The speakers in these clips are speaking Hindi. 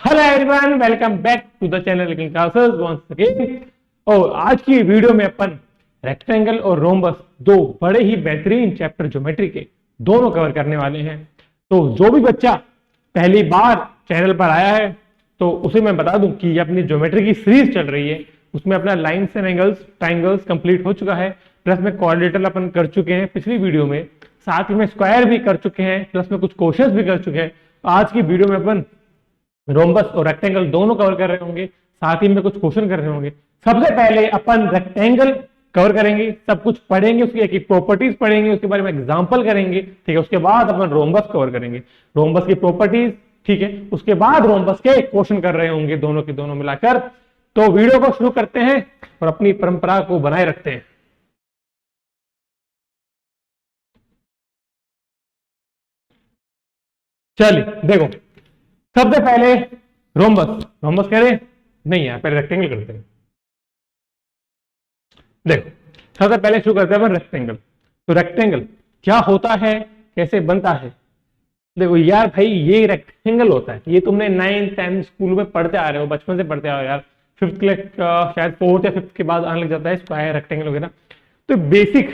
Hello everyone, welcome back to the channel classes once again. और आज की वीडियो में अपन रेक्टेंगल और रोम्बस दो बड़े ही बेहतरीन चैप्टर ज्योमेट्री के दोनों कवर करने वाले हैं। तो जो भी बच्चा पहली बार चैनल पर आया है तो उसे मैं बता दूं कि ये अपनी ज्योमेट्री की सीरीज चल रही है, उसमें अपना lines and angles triangles complete हो चुका है, प्लस में क्वाड्रिलेटरल अपन कर चुके हैं पिछली वीडियो में, साथ ही में स्क्वायर भी कर चुके हैं, प्लस में कुछ क्वेश्चंस भी कर चुके हैं। आज की वीडियो में अपन रोम्बस और रेक्टेंगल दोनों कवर कर रहे होंगे, साथ ही में कुछ क्वेश्चन कर रहे होंगे। सबसे पहले अपन रेक्टेंगल कवर करेंगे, सब कुछ पढ़ेंगे, उसकी एक प्रॉपर्टीज पढ़ेंगे, उसके बारे में एग्जांपल करेंगे, ठीक है। उसके बाद अपन रोम्बस कवर करेंगे, रोम्बस की प्रॉपर्टीज, ठीक है। उसके बाद रोम्बस के क्वेश्चन कर रहे होंगे दोनों के दोनों मिलाकर। तो वीडियो को शुरू करते हैं और अपनी परंपरा को बनाए रखते हैं। चलिए देखो, सबसे पहले रोम्बस रोम्बस कह रहे नहीं है, पहले रेक्टेंगल करते हैं। देखो सबसे पहले शुरू करते हैं अपन रेक्टेंगल। तो रेक्टेंगल क्या होता है, कैसे बनता है? देखो यार भाई, ये रेक्टेंगल होता है, ये तुमने 9th 10th स्कूल में पढ़ते आ रहे हो, बचपन से पढ़ते आ रहे हो यार। फिफ्थ क्लास शायद 4th या 5th के बाद आने लग जाता है स्क्वायर रेक्टेंगल वगैरह। तो बेसिक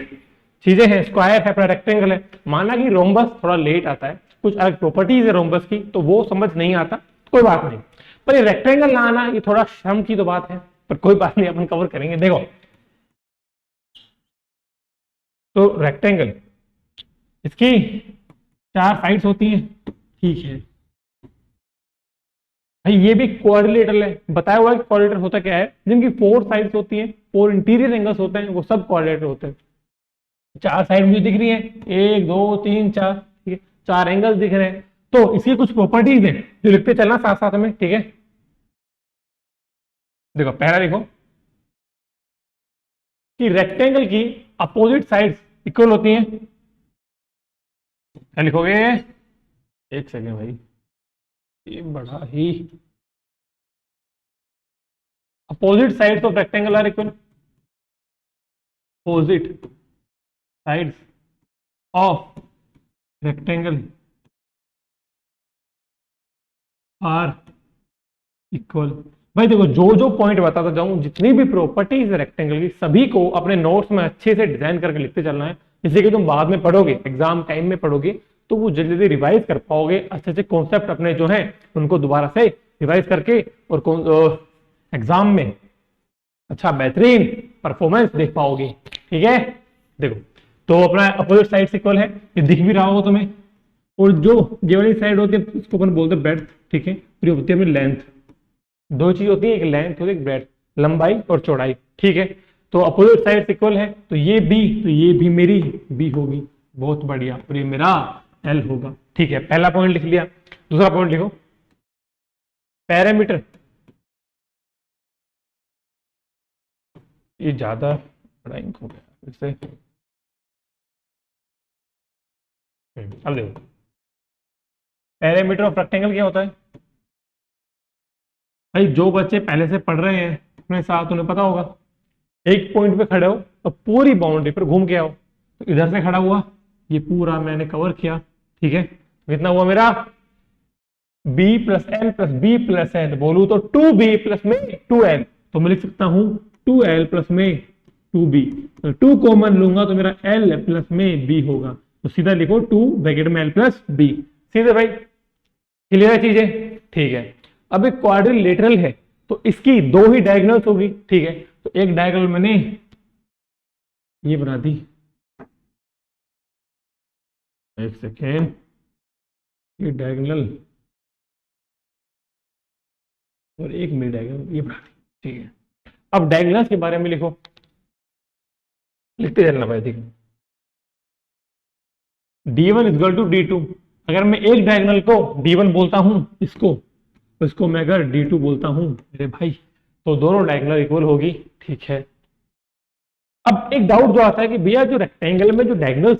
चीजें हैं, स्क्वायर है, अपना रेक्टेंगल है। माना कि रोम्बस थोड़ा लेट आता है, कुछ अलग प्रॉपर्टीज है रोम्बस की, तो वो समझ नहीं आता, कोई बात नहीं। पर ये रेक्टेंगल ना आना, ये थोड़ा शर्म की तो बात है, पर कोई बात नहीं, अपन कवर करेंगे। देखो तो रेक्टेंगल, इसकी 4 साइड्स होती हैं, ठीक है भाई। ये भी क्वाड्रिलेटरल है, बताया हुआ है कि क्वाड्रिलेटरल होता क्या है, जिनकी 4 साइड्स होती हैं, 4 इंटीरियर एंगल्स होते हैं, वो सब क्वाड्रिलेटरल होते हैं। 4 साइड मुझे दिख रही है, 1 2 3 4, ठीक है, 4 एंगल्स दिख रहे हैं। तो इसकी कुछ प्रॉपर्टीज हैं जो लिखते चलना साथ साथ में, ठीक है। देखो पहला लिखो कि रेक्टेंगल की अपोजिट साइड्स इक्वल होती हैं। क्या लिखोगे? एक सेकेंड भाई, ये बड़ा ही, opposite sides of rectangle are equal, opposite sides of rectangle are equal. भाई देखो, जो जो पॉइंट बताता जाऊं, जितनी भी प्रॉपर्टीज है रेक्टेंगल की, सभी को अपने नोट्स में अच्छे से डिजाइन करके लिखते चलना है, जिससे कि तुम बाद में पढ़ोगे, एग्जाम टाइम में पढ़ोगे तो वो जल्दी जल्दी रिवाइज कर पाओगे, अच्छे अच्छे कॉन्सेप्ट अपने जो है उनको दोबारा से रिवाइज करके, और एग्जाम में अच्छा बेहतरीन परफॉर्मेंस देख पाओगे, ठीक है। देखो तो अपना अपोजिट साइड इक्वल है, ये दिख भी रहा होगा तुम्हें। और जो ये वाली साइड होती है उसको अपन बोलते हैं ब्रेड्थ, ठीक है। और ये होती है अपनी लेंथ। दो चीज होती है, एक लेंथ होती है, एक ब्रेड्थ, लंबाई और चौड़ाई, ठीक है। तो अपोजिट साइड इक्वल है, तो ये भी मेरी बी होगी, बहुत बढ़िया, और ये मेरा एल होगा, ठीक है। पहला पॉइंट लिख लिया। दूसरा पॉइंट लिखो, पैरामीटर, ये ज्यादा बड़ा इंक हो गया इससे। अब देखो पैरामीटर ऑफ रेक्टेंगल क्या होता है भाई, जो बच्चे पहले से पढ़ रहे हैं अपने साथ, उन्हें पता होगा। एक पॉइंट पे खड़े हो तो पूरी बाउंड्री पर घूम के आओ, तो इधर से खड़ा हुआ, ये पूरा मैंने कवर किया, ठीक है। कितना हुआ मेरा? b plus L plus B plus L, बोलू तो 2b प्लस में 2l, तो मैं लिख सकता हूं 2l प्लस में 2b। तो 2 कॉमन लूंगा तो मेरा l प्लस में b होगा, तो सीधा लिखो 2 ब्रैकेट में l प्लस b। सीधे भाई, क्लियर है चीजें, ठीक है। अब एक क्वाड्रिलेटरल है, तो इसकी 2 ही डायगोनल्स होगी, ठीक है। तो एक डायगोनल मैंने ये बना दी, एक सेकेंड, ये डायगोनल और एक मिड डायगोनल ये बना दी, ठीक है। अब डायगोनल्स के बारे में लिखो, लिखते चलना भाई, ठीक है। d1 इक्वल टू d2, अगर मैं एक डायगोनल को d1 बोलता हूं, इसको मैं अगर d2 बोलता हूं मेरे भाई, तो दोनों डायगोनल इक्वल होगी, ठीक है। अब एक डाउट जो आता है कि भैया जो रेक्टेंगल में जो डायगोनल्स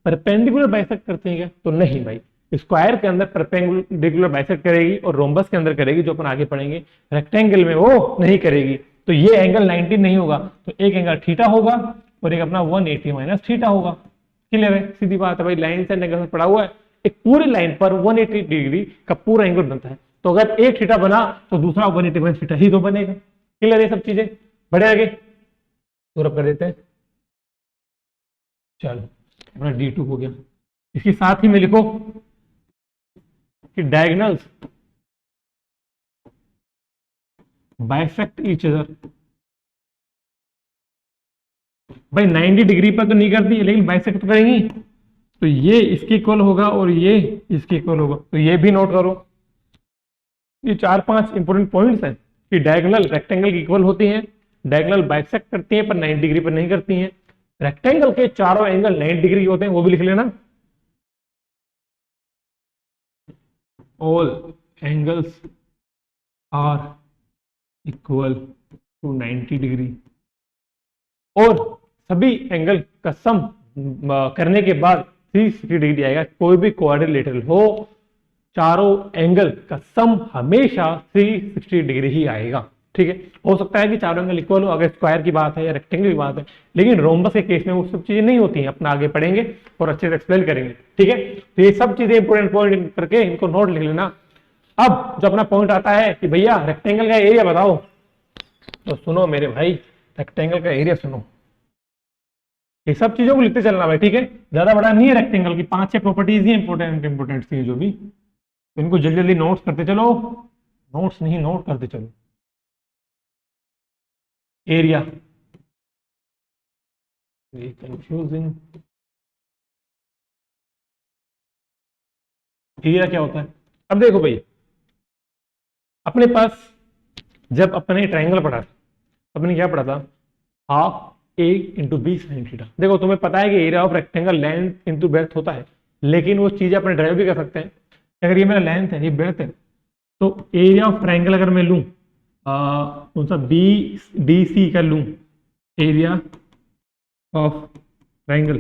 परपेंडिकुलर बाइसेक्ट करते हैं क्या? तो नहीं भाई, स्क्वायर के अंदर परपेंडिकुलर बाइसेक्ट करेगी और रोम्बस के अंदर करेगी, जो अपन आगे पढ़ेंगे। रेक्टेंगल में वो नहीं करेगी, तो ये एंगल 90 नहीं होगा, तो एक एंगल थीटा होगा और एक अपना 180 माइनस थीटा होगा। क्लियर है, सीधी बात है भाई, लाइन से एंगल पड़ा हुआ है, एक पूरी लाइन पर 180 डिग्री का पूरा एंगल बनता है। तो अगर एक थीटा बना तो दूसरा 180 थीटा ही तो बनेगा। क्लियर है सब चीजें? बढ़े आगे पूरा कर देते हैं। चलो अपना D2 हो गया। इसके साथ ही में लिखो कि डायगोनल्स बाइसेक्ट ईच अदर। भाई 90 डिग्री पर तो नहीं करती लेकिन बाइसेक्ट तो करेंगी, तो ये इसके इक्वल होगा और ये इसके इक्वल होगा, तो ये भी नोट करो। ये 4-5 इंपॉर्टेंट पॉइंट्स हैं कि डायगोनल रेक्टेंगल की इक्वल होती हैं, डायगोनल बाइसेक्ट करती हैं पर 90 डिग्री पर नहीं करती हैं, रेक्टेंगल के चारों एंगल 90 डिग्री होते हैं, वो भी लिख लेना। All angles are equal to 90 degree, और सभी एंगल का सम करने के बाद 360 डिग्री आएगा। कोई भी क्वाड्रिलेटरल हो, चारों एंगल का सम हमेशा 360 डिग्री ही आएगा। ठीक है, हो सकता है कि चारों एंगल इक्वल हो अगर स्क्वायर की बात है या रेक्टेंगल की बात है, लेकिन रोम्बस के केस में वो सब चीजें नहीं होती हैं। अपना आगे पढ़ेंगे और अच्छे से एक्सप्लेन करेंगे। ठीक है, तो ये सब चीजें इंपोर्टेंट पॉइंट करके इनको नोट लिख लेना। अब जो अपना पॉइंट आता है कि भैया रेक्टेंगल का एरिया बताओ, तो सुनो मेरे भाई, रेक्टेंगल का एरिया सुनो, ये सब चीजों को लिखते चलना भाई। ठीक है, ज्यादा बड़ा नहीं है रेक्टेंगल की, 5-6 प्रॉपर्टीज ही इंपोर्टेंट थी जो भी, तो इनको जल्दी जल्दी नोट्स करते चलो, नोट्स नहीं नोट करते चलो। एरिया, कंफ्यूजिंग, एरिया क्या होता है? अब देखो भाई, अपने पास जब अपने ट्रायंगल पढ़ा था, अपने क्या पढ़ा था? Half a into B sine theta. देखो तुम्हें पता है कि area of rectangle length into breadth होता है, लेकिन वो चीजें अपने ड्राइव भी कर सकते हैं। अगर ये मेरा लेंथ है, ये ब्रेड्थ है, तो एरिया ऑफ ट्रायंगल अगर मैं लूं कौन सा बी डी सी का लूं, area of triangle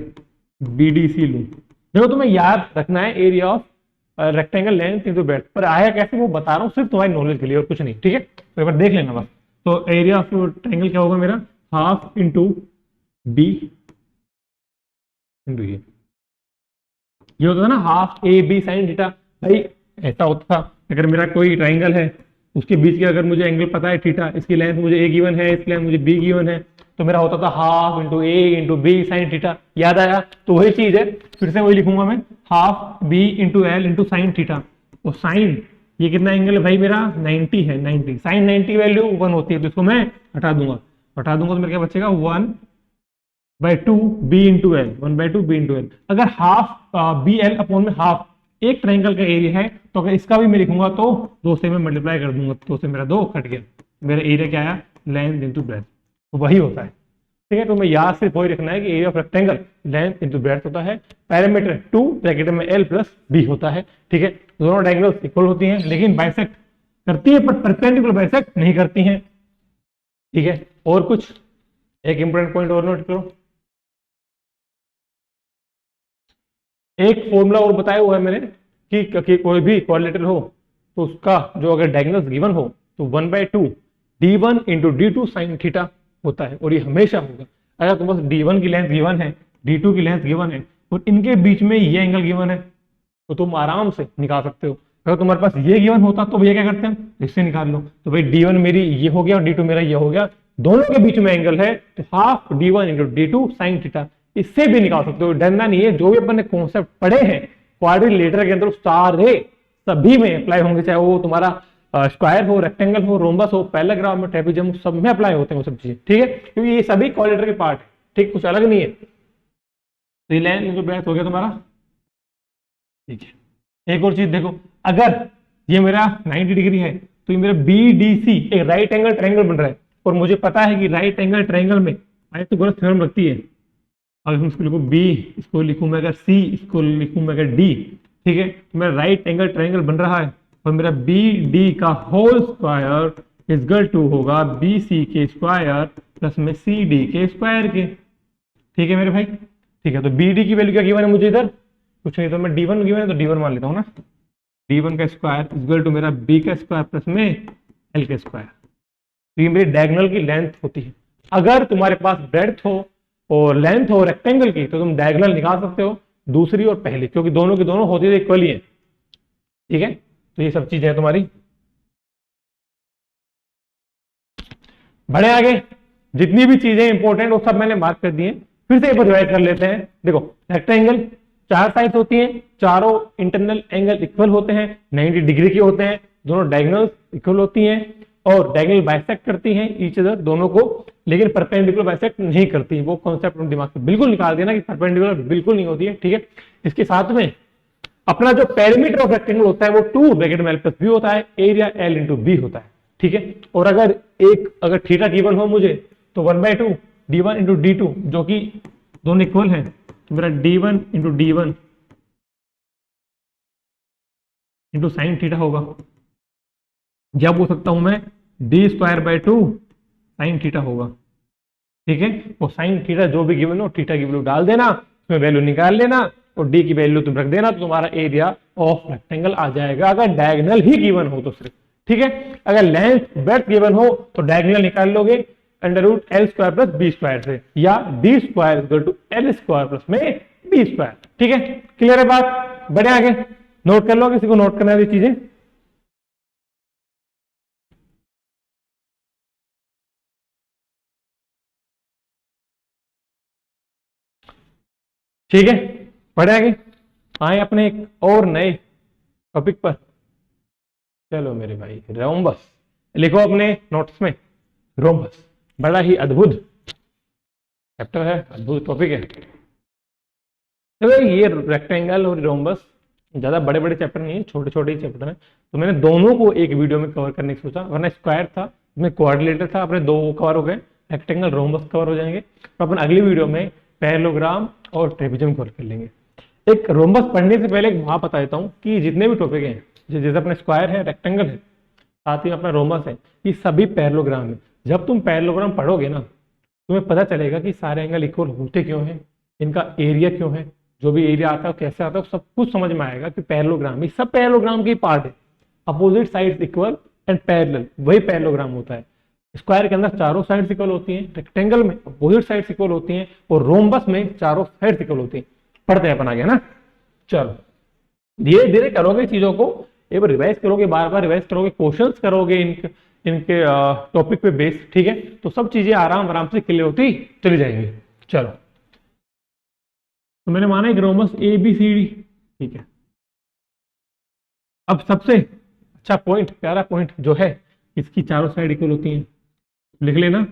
B D C लूं, देखो तुम्हें याद रखना है area of rectangle length into breadth, पर आया कैसे वो बता रहा हूँ सिर्फ तुम्हारी नॉलेज के लिए और कुछ नहीं। ठीक है, तो एक बार देख लेना बस। तो एरिया ऑफ ट्रायंगल क्या होगा मेरा? हाफ इंटू बी इंटू ये होता था ना half A B sine theta. भाई ऐसा होता था, अगर मेरा कोई ट्राइंगल है, उसके बीच के अगर मुझे एंगल पता है थीटा, इसकी लेंथ मुझे ए गिवन है, इसकी लेंथ मुझे बी गिवन है, तो मेरा होता था हाफ इंटू ए इंटू बी साइन थीटा। याद आया? तो वही चीज है, फिर से वही लिखूंगा मैं, half B into L into sine theta. तो साइन ये कितना एंगल है भाई मेरा? 90 है, 90। साइन 90 वैल्यू 1 होती है, तो इसको मैं हटा दूंगा तो मेरे क्या बचेगा? 1/2 B into L, 1/2 B into L. अगर हाफ बी एल अपॉन में हाफ एक ट्रायंगल का एरिया है, तो अगर इसका भी मैं लिखूंगा तो 2 से मैं मल्टीप्लाई कर दूंगा, 2 से मेरा 2 कट गया, मेरा एरिया क्या आया? Length into breadth. तो वही होता है। ठीक है, तो मैं याद सिर्फ वही रखना है कि area of rectangle length into breadth होता है, पैरामीटर 2 ब्रैकेट में एल प्लस बी होता है। ठीक है, दोनों डायगोनल्स इक्वल होती हैं, लेकिन बाइसेक्ट करती है पर परपेंडिकुलर बाइसेक्ट नहीं करती हैं। ठीक है, और कुछ एक इंपोर्टेंट पॉइंट और नोट करो, एक फॉर्मूला और बताया हुआ है मैंने कि कोई भी क्वाड्रिलेटरल हो तो उसका जो अगर डायगोनल्स गिवन हो तो 1/2 d1 into d2 sign theta होता है, और ये हमेशा होगा। अगर तुम्हारे पास d1 की लेंथ गिवन है, d2 की लेंथ गिवन है, और इनके बीच में ये एंगल गिवन है, तो तुम आराम से निकाल सकते हो। अगर तुम्हारे पास ये गिवन होता तो भैया क्या करते हैं? इससे निकाल लो। तो भाई d1 मेरी ये हो गया और d2 मेरा ये हो गया, दोनों के बीच में एंगल है, तो half d1 into d2 sine theta, इससे भी निकाल सकते हो, डरना नहीं है। जो भी अपन ने कॉन्सेप्ट पढ़े हैं क्वाड्रिलेटरल के अंदर सारे सभी में अप्लाई होंगे, चाहे वो तुम्हारा स्क्वायर हो, रेक्टेंगल हो, रोम्बस हो, पैराग्राफ में, ट्रेपेजियम, सब में अप्लाई होते हैं वो सब चीजें। ठीक है, क्योंकि ये सभी क्वाड्रिलेटरल के पार्ट है। ठीक, कुछ अलग नहीं है। तो लेंथ इंटू ब्रेड्थ हो गया तुम्हारा। ठीक है, एक और चीज देखो, अगर ये मेरा 90 डिग्री है तो ये मेरा BDC एक राइट एंगल ट्रायंगल बन रहा है, और मुझे पता है कि राइट एंगल ट्रायंगल में पाइथागोरस थ्योरम लगती है। अगर हम इसको लिखूं B, इसको लिखूं मैं अगर C, इसको लिखूं मैं अगर D, ठीक है, तो मेरा राइट एंगल ट्रायंगल बन रहा है, और मेरा BD का होल स्क्वायर इक्वल टू होगा BC के स्क्वायर प्लस में CD के स्क्वायर के। ठीक है मेरे भाई, ठीक है, तो BD की वैल्यू क्या गिवन है मुझे इधर? कुछ नहीं, तो मैं D1 गिवन है तो D1 मान लेता हूँ ना, D1 का स्क्वायर इक्वल टू मेरा B का स्क्वायर प्लस में L का स्क्वायर। तो ये मेरी डायगोनल की लेंथ होती है। अगर तुम्हारे पास ब्रेड्थ हो और लेंथ हो रेक्टेंगल की, तो तुम डायगोनल निकाल सकते हो, दूसरी और पहली, क्योंकि दोनों की दोनों होती है इक्वल ही है। ठीक है, तो ये सब चीजें हैं तुम्हारी बढ़े आगे, जितनी भी चीजें इंपॉर्टेंट वो सब मैंने बात कर दी है, फिर से एक बार रिवाइज कर लेते हैं। देखो रेक्टेंगल 4 साइड्स होती हैं, चारों इंटरनल एंगल इक्वल होते हैं, 90 डिग्री के होते हैं, दोनों डायगोनल इक्वल होती हैं और डायगोनल बाइसेक्ट करती हैं ईच अदर दोनों को, लेकिन परपेंडिकुलर बाइसेक्ट नहीं करती। वो कॉन्सेप्ट दिमाग से बिल्कुल निकाल देना कि परपेंडिकुलर बिल्कुल नहीं होती है, ठीक है। इसके साथ में अपना जो पेरीमीटर ऑफ रेक्टेंगल होता है वो 2 ब्रैकेट में L + B होता है, एरिया L × B होता है, ठीक है। और अगर थीटा गिवन हो मुझे तो 1/2 d1 × d2, जो कि दोनों इक्वल हैं, तो मेरा d1 × d1 × sin थीटा होगा, या बोल सकता हूं मैं d²/2 sin थीटा होगा, ठीक है। वो sin थीटा जो भी गिवन हो थीटा की वैल्यू डाल देना, उसमें वैल्यू निकाल लेना और d की वैल्यू तुम रख देना, तो तुम्हारा एरिया ऑफ रेक्टेंगल आ जाएगा, अगर डायगोनल ही गिवन हो तो सिर्फ, ठीक है। अगर लेंथ ब्रेड्थ गिवन हो तो डायगोनल निकाल लोगे √L² + B² से, या d² = L² में B², ठीक है। क्लियर है बात? बढ़े आगे, नोट कर लो, किसी को नोट करना है चीजें। ठीक है, बढ़े आगे, आए अपने एक और नए टॉपिक पर। चलो मेरे भाई, रोम्बस लिखो अपने नोट्स में। रोम्बस बड़ा ही अद्भुत चैप्टर है, अद्भुत टॉपिक है। तो ये रेक्टेंगल और रोम्बस ज्यादा बड़े बड़े चैप्टर नहीं है, छोटे छोटे ही चैप्टर हैं, तो मैंने दोनों को एक वीडियो में कवर करने की सोचा, वरना स्क्वायर था, इसमें कोऑर्डिनेटर था, अपने दो कवर हो गए, रेक्टेंगल रोम्बस कवर हो जाएंगे। तो अपन अगली वीडियो में पैरेललोग्राम और ट्रेपेजियम कवर कर लेंगे। एक रोम्बस पढ़ने से पहले एक वहां बता देता हूँ कि जितने भी टॉपिक हैं, जैसे अपने स्क्वायर है, रेक्टेंगल है, साथ ही अपना रोम्बस है, ये सभी पैरेललोग्राम है। जब तुम पैरेललोग्राम पढ़ोगे ना, तुम्हें पता चलेगा कि सारे एंगल इक्वल होते क्यों हैं, इनका एरिया क्यों है, जो भी एरिया आता है कैसे आता है, सब कुछ समझ में आएगा कि पैरेललोग्राम, ये सब पैरेललोग्राम की पार्ट है। Opposite sides equal and parallel, वही पैरेललोग्राम होता है। स्क्वायर के अंदर चारों साइड्स इक्वल होती हैं, रेक्टेंगल में अपोजिट साइड्स इक्वल होती हैं, और रोम्बस में चारों साइड्स इक्वल होती हैं। पढ़ते हैं अपन आगे ना। चलो धीरे धीरे करोगे चीजों को, एक बार रिवाइज करोगे, बार बार रिवाइज करोगे, क्वेश्चंस करोगे इनके टॉपिक पे बेस, ठीक है, तो सब चीजें आराम आराम से क्लियर होती चली जाएंगी। चलो, तो मैंने माना एक रोम्बस ABCD, ठीक है। अब सबसे अच्छा पॉइंट, प्यारा पॉइंट जो है, इसकी चारों साइड इक्वल होती हैं, लिख लेना।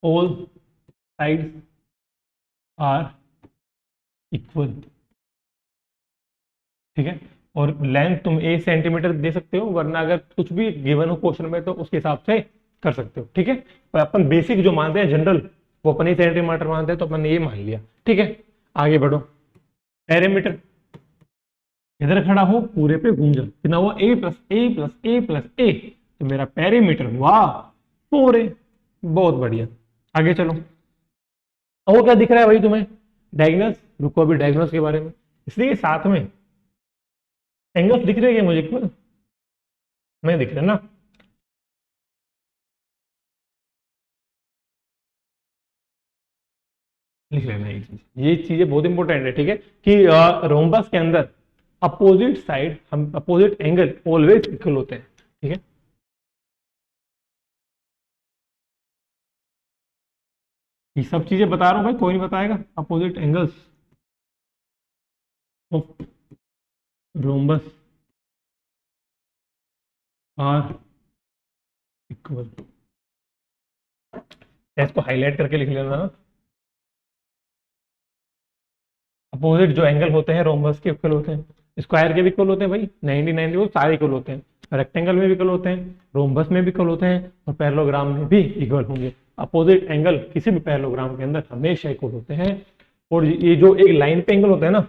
ऑल साइड्स आर इक्वल, ठीक है। और लेंथ तुम 1 सेंटीमीटर दे सकते हो, वरना अगर कुछ भी गिवन हो क्वेश्चन में तो उसके हिसाब से कर सकते हो, ठीक है। पर अपन बेसिक जो मानते हैं जनरल, वो अपन 1 सेंटीमीटर मानते हैं, तो अपन ने ये मान लिया, ठीक है। आगे बढ़ो, पेरीमीटर इधर खड़ा हो, पूरे पे घूम जाओ, कितना हुआ A + A + A + A, तो मेरा पेरीमीटर हुआ 4A। बहुत बढ़िया, आगे चलो। और क्या दिख रहा है भाई तुम्हें? डायगोनल्स, रुको अभी डायगोनल्स के बारे में, इसलिए साथ में एंगल्स दिख रहे हैं मुझे, क्यों नहीं दिख रहे ना? लिख लेना ये चीजें बहुत इंपॉर्टेंट है, ठीक है, कि रोम्बस के अंदर अपोजिट साइड, हम अपोजिट एंगल ऑलवेज इक्वल होते हैं, ठीक है। ये सब चीजें बता रहा हूं भाई, कोई नहीं बताएगा। Opposite angles of rhombus are equal, इसको हाईलाइट करके लिख लेना। अपोजिट जो एंगल होते हैं रोम्बस के इक्वल होते हैं, स्क्वायर के भी इक्वल होते हैं भाई, 90 90 वो सारे इक्वल होते हैं, रेक्टेंगल में भी इक्वल होते हैं, रोम्बस में भी इक्वल होते हैं, और पैरेललोग्राम में भी इक्वल होंगे। अपोजिट एंगल किसी भी पैरेललोग्राम के अंदर हमेशा इक्वल होते हैं। और ये जो एक लाइन पे एंगल होता है ना,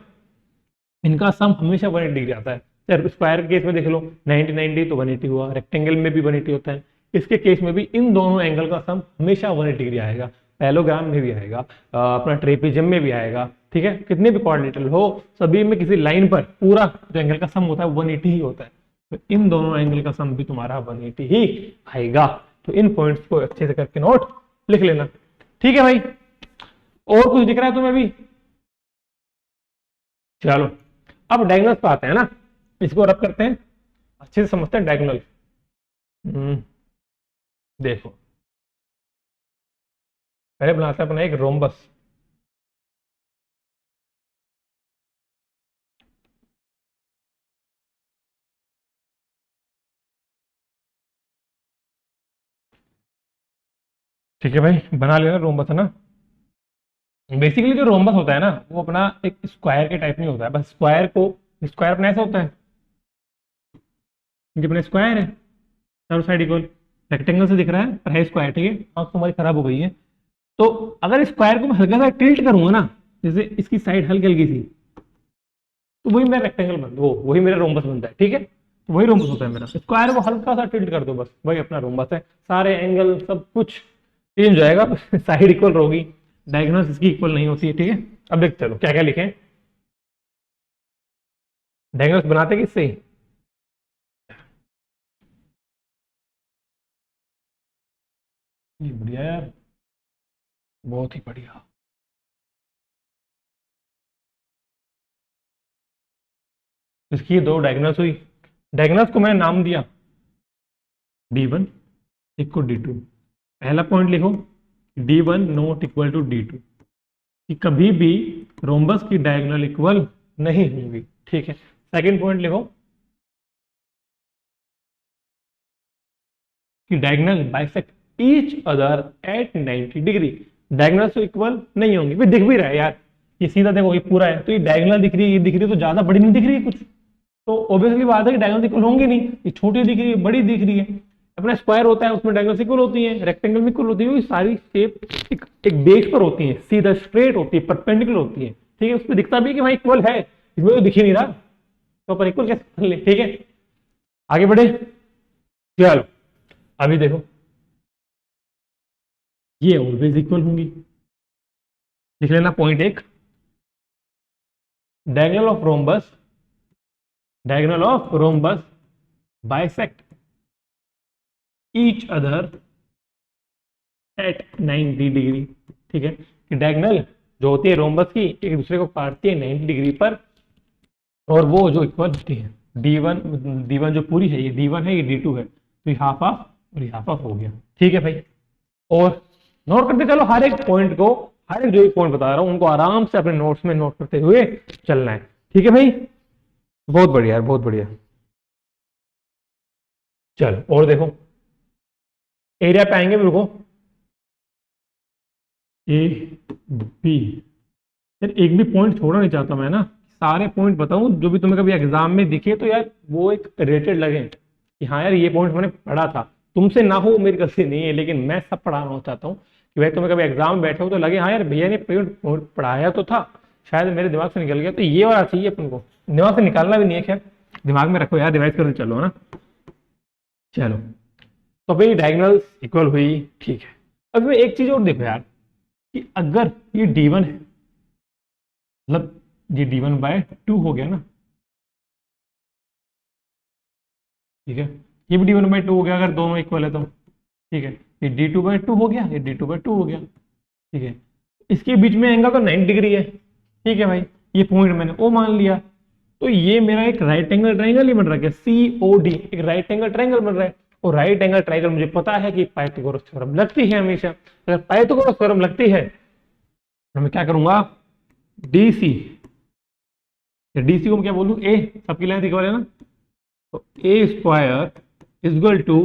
इनका सम हमेशा 180 डिग्री आता है। सर स्क्वायर के केस में देख लो 90 90 तो 180 हुआ, रेक्टेंगल में भी 180 होता है, इसके केस में भी इन दोनों एंगल का सम हमेशा 180 डिग्री आएगा, पैरेललोग्राम में भी आएगा, अपना ट्रेपेजियम में भी आएगा, ठीक है। कितने भी कोऑर्डिनेटर हो, सभी में किसी लाइन पर पूरा जो एंगल का सम होता है 180 ही होता है, तो इन दोनों एंगल का सम भी तुम्हारा 180 ही आएगा। तो इन पॉइंट्स को अच्छे से करके नोट लिख लेना, ठीक है भाई। और कुछ दिख रहा है तुम्हें भी? चलो अब डायगोनल्स पे आते हैं ना, इसको रब करते हैं, अच्छे से समझते हैं डायगोनल। देखो पहले बनाते हैं अपना एक रोम्बस। ठीक है भाई, बना लेना रोम्बस, है ना। बेसिकली जो रोम्बस होता है ना, वो अपना एक स्क्वायर के टाइप में होता है, बस स्क्वायर को, स्क्वायर अपना ऐसा होता है, ये अपना स्क्वायर है, चारों साइड इक्वल, रेक्टेंगल से दिख रहा है पर है स्क्वायर, ठीक है। आंख तुम्हारी खराब हो गई है। तो अगर स्क्वायर को मैं हल्का सा टिल्ट करूंगा ना, जैसे इसकी साइड हल्की हल्की सी, तो वही मेरा रेक्टेंगल बन, वो वही मेरा रोम्बस बनता है, ठीक है। तो वही रोम्बस होता है मेरा, स्क्वायर को हल्का सा टिल्ट कर दो बस, वही अपना रोम्बस है। सारे एंगल सब कुछ चेंज हो जाएगा, साइड इक्वल होगी, डायगोनल्स इसकी इक्वल नहीं होती है, ठीक है। अब देख चलो क्या क्या लिखें, डायगोनल्स बनाते किससे? ये बढ़िया यार, बहुत ही बढ़िया। इसकी दो डायगोनल्स हुई, डायगोनल्स को मैंने नाम दिया D1, एक को D2। पहला पॉइंट लिखो, D1 not equal to D2, कि कभी भी रोम्बस की डायगोनल इक्वल नहीं होंगी, ठीक है। सेकंड पॉइंट लिखो कि diagonal bisect each other at 90 degree, diagonal तो इक्वल नहीं होंगी, भी दिख भी रहा है यार, ये सीधा देखो ये पूरा है, तो ये डायगोनल दिख रही है, ये दिख रही है, तो ज्यादा बड़ी नहीं दिख रही है कुछ, तो ऑब्वियसली बात है कि डायगोनल इक्वल होंगे नहीं, ये छोटी दिख रही है, बड़ी दिख रही है। अपना स्क्वायर होता है उसमें डायगोनल इक्वल होती है, रेक्टेंगल में इक्वल होती है, ये सारी शेप एक बेस पर होती है, सीधा स्ट्रेट होती है, परपेंडिकुलर होती है, ठीक है। उसमें दिखता भी है कि भाई इक्वल है, इसमें तो दिख ही नहीं रहा, तो अपन इक्वल कैसे कर ले, ठीक है। आगे बढ़े, चलो अभी देखो, ये ऑलवेज इक्वल होंगी, लिख लेना पॉइंट एक, diagonal of rhombus, diagonal of rhombus bisect each other at 90 degree, ठीक है। कि डायगोनल जो होती है रोम्बस की एक दूसरे को काटती है 90 डिग्री पर, और वो जो इक्वल होती है, D1 जो पूरी है, ये D1 है, ये D2 है, तो ये हाफ हाफ और ये हाफ हाफ हो गया, ठीक है भाई। और नोट करते चलो हर एक पॉइंट को, हर एक जो भी पॉइंट बता रहा हूं उनको आराम से अपने नोट्स में नोट करते हुए चलना है, ठीक है भाई। बहुत बढ़िया यार, बहुत बढ़िया। चलो और देखो, एरिया पे आएंगे, रुको, ए बी, यार एक भी पॉइंट छोड़ना नहीं चाहता मैं ना, सारे पॉइंट बताऊं जो भी तुम्हें कभी एग्जाम में दिखे, तो यार वो एक रेटेड लगे कि हाँ यार ये पॉइंट मैंने पढ़ा था, तुमसे ना हो मेरी गलती नहीं है, लेकिन मैं सब पढ़ाना चाहता हूँ कि भाई तुम्हें कभी एग्जाम में बैठे हो तो लगे हाँ यार भैया ने पॉइंट पढ़ाया तो था, शायद मेरे दिमाग से निकल गया, तो ये वाला चाहिए अपन को, दिमाग से निकालना भी नहीं है, खैर दिमाग में रखो यार, रिवाइज करते चलो, है ना। चलो तो भाई डायगोनल्स इक्वल हुई, ठीक है। अब मैं एक चीज और देखो यार, कि अगर ये D1 है, मतलब ये D1/2 हो गया ना, ठीक है, ये भी D1/2 हो गया अगर दोनों इक्वल है तो, ठीक है। ये D2/2 हो गया, ये D2/2 हो गया, ठीक है। इसके बीच में एंगल तो 90 डिग्री है, ठीक है भाई, ये पॉइंट मैंने ओ मान लिया, तो ये मेरा एक राइट एंगल ट्राइंगल ही बन रहा है, COD, एक राइट एंगल ट्राइंगल बन रहा है। और राइट एंगल ट्राइंगल मुझे पता है कि पाइथागोरस थ्योरम लगती है हमेशा, अगर पाइथागोरस थ्योरम लगती है तो मैं क्या करूंगा, DC, DC को मैं क्या बोलूं, ए, सबकी लेंथ इक्वल है ना, तो A² इक्वल टू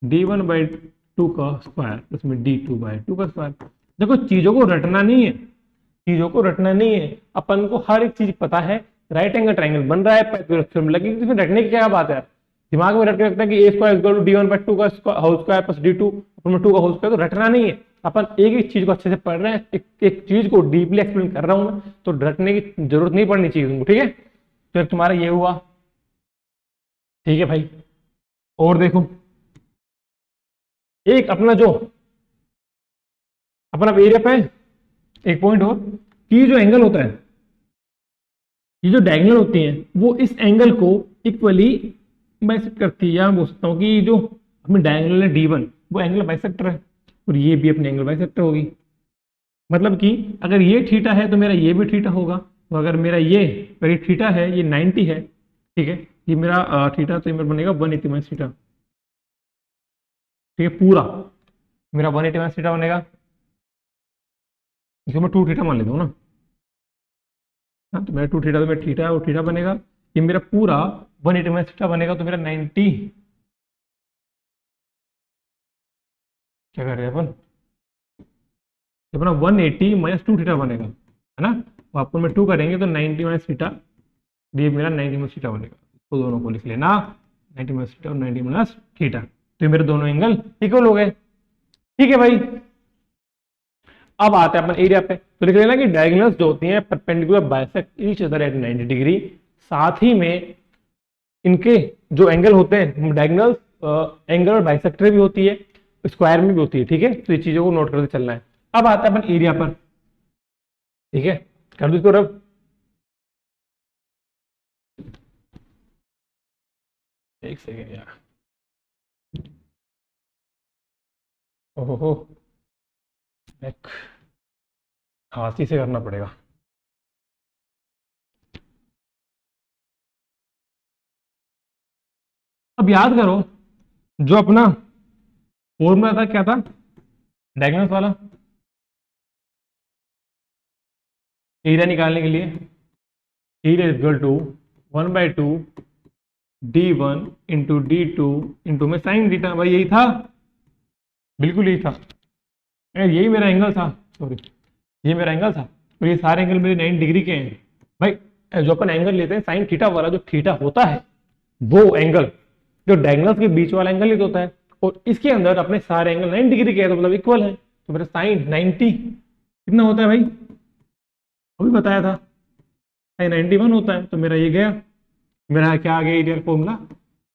D1/2 का स्क्वायर प्लस में D2/2 का स्क्वायर। देखो चीजों को रटना नहीं है, चीजों को रटना नहीं है, अपन को हर एक चीज पता है, राइट एंगल ट्राइंगल बन रहा है, पाइथागोरस थ्योरम लगी, इसमें रटने की क्या बात है यार, दिमाग में रट के रखता है कि A² इक्वल टू D1/2 का होल स्क्वायर प्लस D2 2 का होल स्क्वायर, तो रटना नहीं है, अपन एक एक चीज को अच्छे से पढ़ रहे हैं, एक चीज को डीपली एक्सप्लेन कर रहा हूं मैं, तो रटने की जरूरत नहीं पड़नी चाहिए तुमको, ठीक है। तो एक तुम्हारा ये हुआ, ठीक है भाई। और देखो एक अपना जो अपना एरिया पे एक पॉइंट और, कि जो एंगल होता है, ये जो डायगोनल होती है वो इस एंगल को इक्वली बाइसेक्ट करती है, या बोल सकता हूँ कि जो अपनी डायगोनल है D1 वो एंगल बाइसेक्टर है, और ये भी अपनी एंगल बाइसेक्टर होगी, मतलब कि अगर ये थीटा है तो मेरा ये भी थीटा होगा, तो अगर मेरा ये अगर ये थीटा है, ये 90 है, ठीक है, ये मेरा थीटा, तो ये मेरा बनेगा 180 माइनस थीटा, ठीक है, पूरा मेरा 180 माइनस थीटा बनेगा। इसको मैं 2 थीटा मान लेता हूँ ना, हाँ, तो मेरा 2 थीटा, तो मेरा थीटा और थीटा बनेगा, ये मेरा पूरा 180 माइनस थीटा बनेगा, तो मेरा 90, क्या कर रहे हैं अपन, ये अपना 180 माइनस 2 थीटा बनेगा, है ना, तो आपको में 2 करेंगे तो 90 माइनस थीटा, ये मेरा 90 माइनस थीटा बनेगा, तो दोनों को लिख लेना 90 माइनस थीटा और 90 माइनस थीटा, तो ये मेरे दोनों एंगल इक्वल हो गए। ठीक है भाई, अब आते हैं अपन एरिया पे, तो लिख लेना कि डायगोनल्स जो होती हैं perpendicular bisect each other at 90 degree, साथ ही में इनके जो एंगल होते हैं डायगोनल्स, एंगल बाइसेक्टर भी होती है, स्क्वायर में भी होती है, ठीक है, तो ये चीजों को नोट करके चलना है। अब आता है अपन एरिया पर, ठीक है, कर दो इसको रब, एक सेकेंड यार, ओहो, एक खांसी से करना पड़ेगा। अब याद करो, जो अपना फॉर्मूला था क्या था डायगोनल्स वाला, एरिया निकालने के लिए, area equal to 1/2 d1 into d2 into में साइन थीटा, भाई यही था, बिल्कुल यही था, यही मेरा एंगल था, सॉरी, ये मेरा एंगल था, और ये सारे एंगल मेरे 90 डिग्री के हैं भाई। जो अपन एंगल लेते हैं साइन थीटा वाला, जो थीटा होता है वो एंगल जो डायगोनल्स के बीच वाला एंगल ही होता है, और इसके अंदर अपने सारे एंगल 90 डिग्री के हैं, तो मतलब इक्वल है, तो मेरा साइन 90 कितना होता है भाई, अभी बताया था, साइन 91 होता है, तो मेरा ये गया, मेरा क्या आ गया area formula,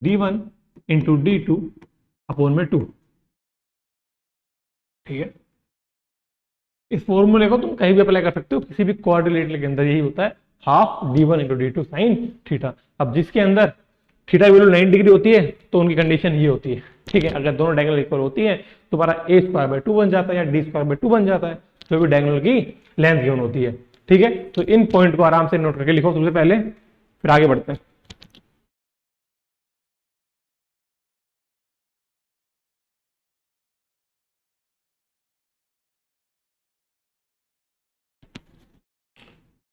d1 into d2 upon में 2, ठीक है। इस फॉर्मूले को तुम कहीं भी अप्लाई कर सकते हो, किसी भी क्वाड्रिलेटरल के अंदर यही होता है, half d1 into d2 sine theta. अब जिसके अंदर थीटा वैल्यू 90 डिग्री होती है तो उनकी कंडीशन ये होती है, ठीक है, अगर दोनों डायगोनल इक्वल होती है तो हमारा a² 2 बन जाता है या d² 2 बन जाता है, जो भी डायगोनल की लेंथ गिवन होती है, ठीक है। तो इन पॉइंट को आराम से नोट करके लिखो सबसे पहले, फिर आगे बढ़ते हैं।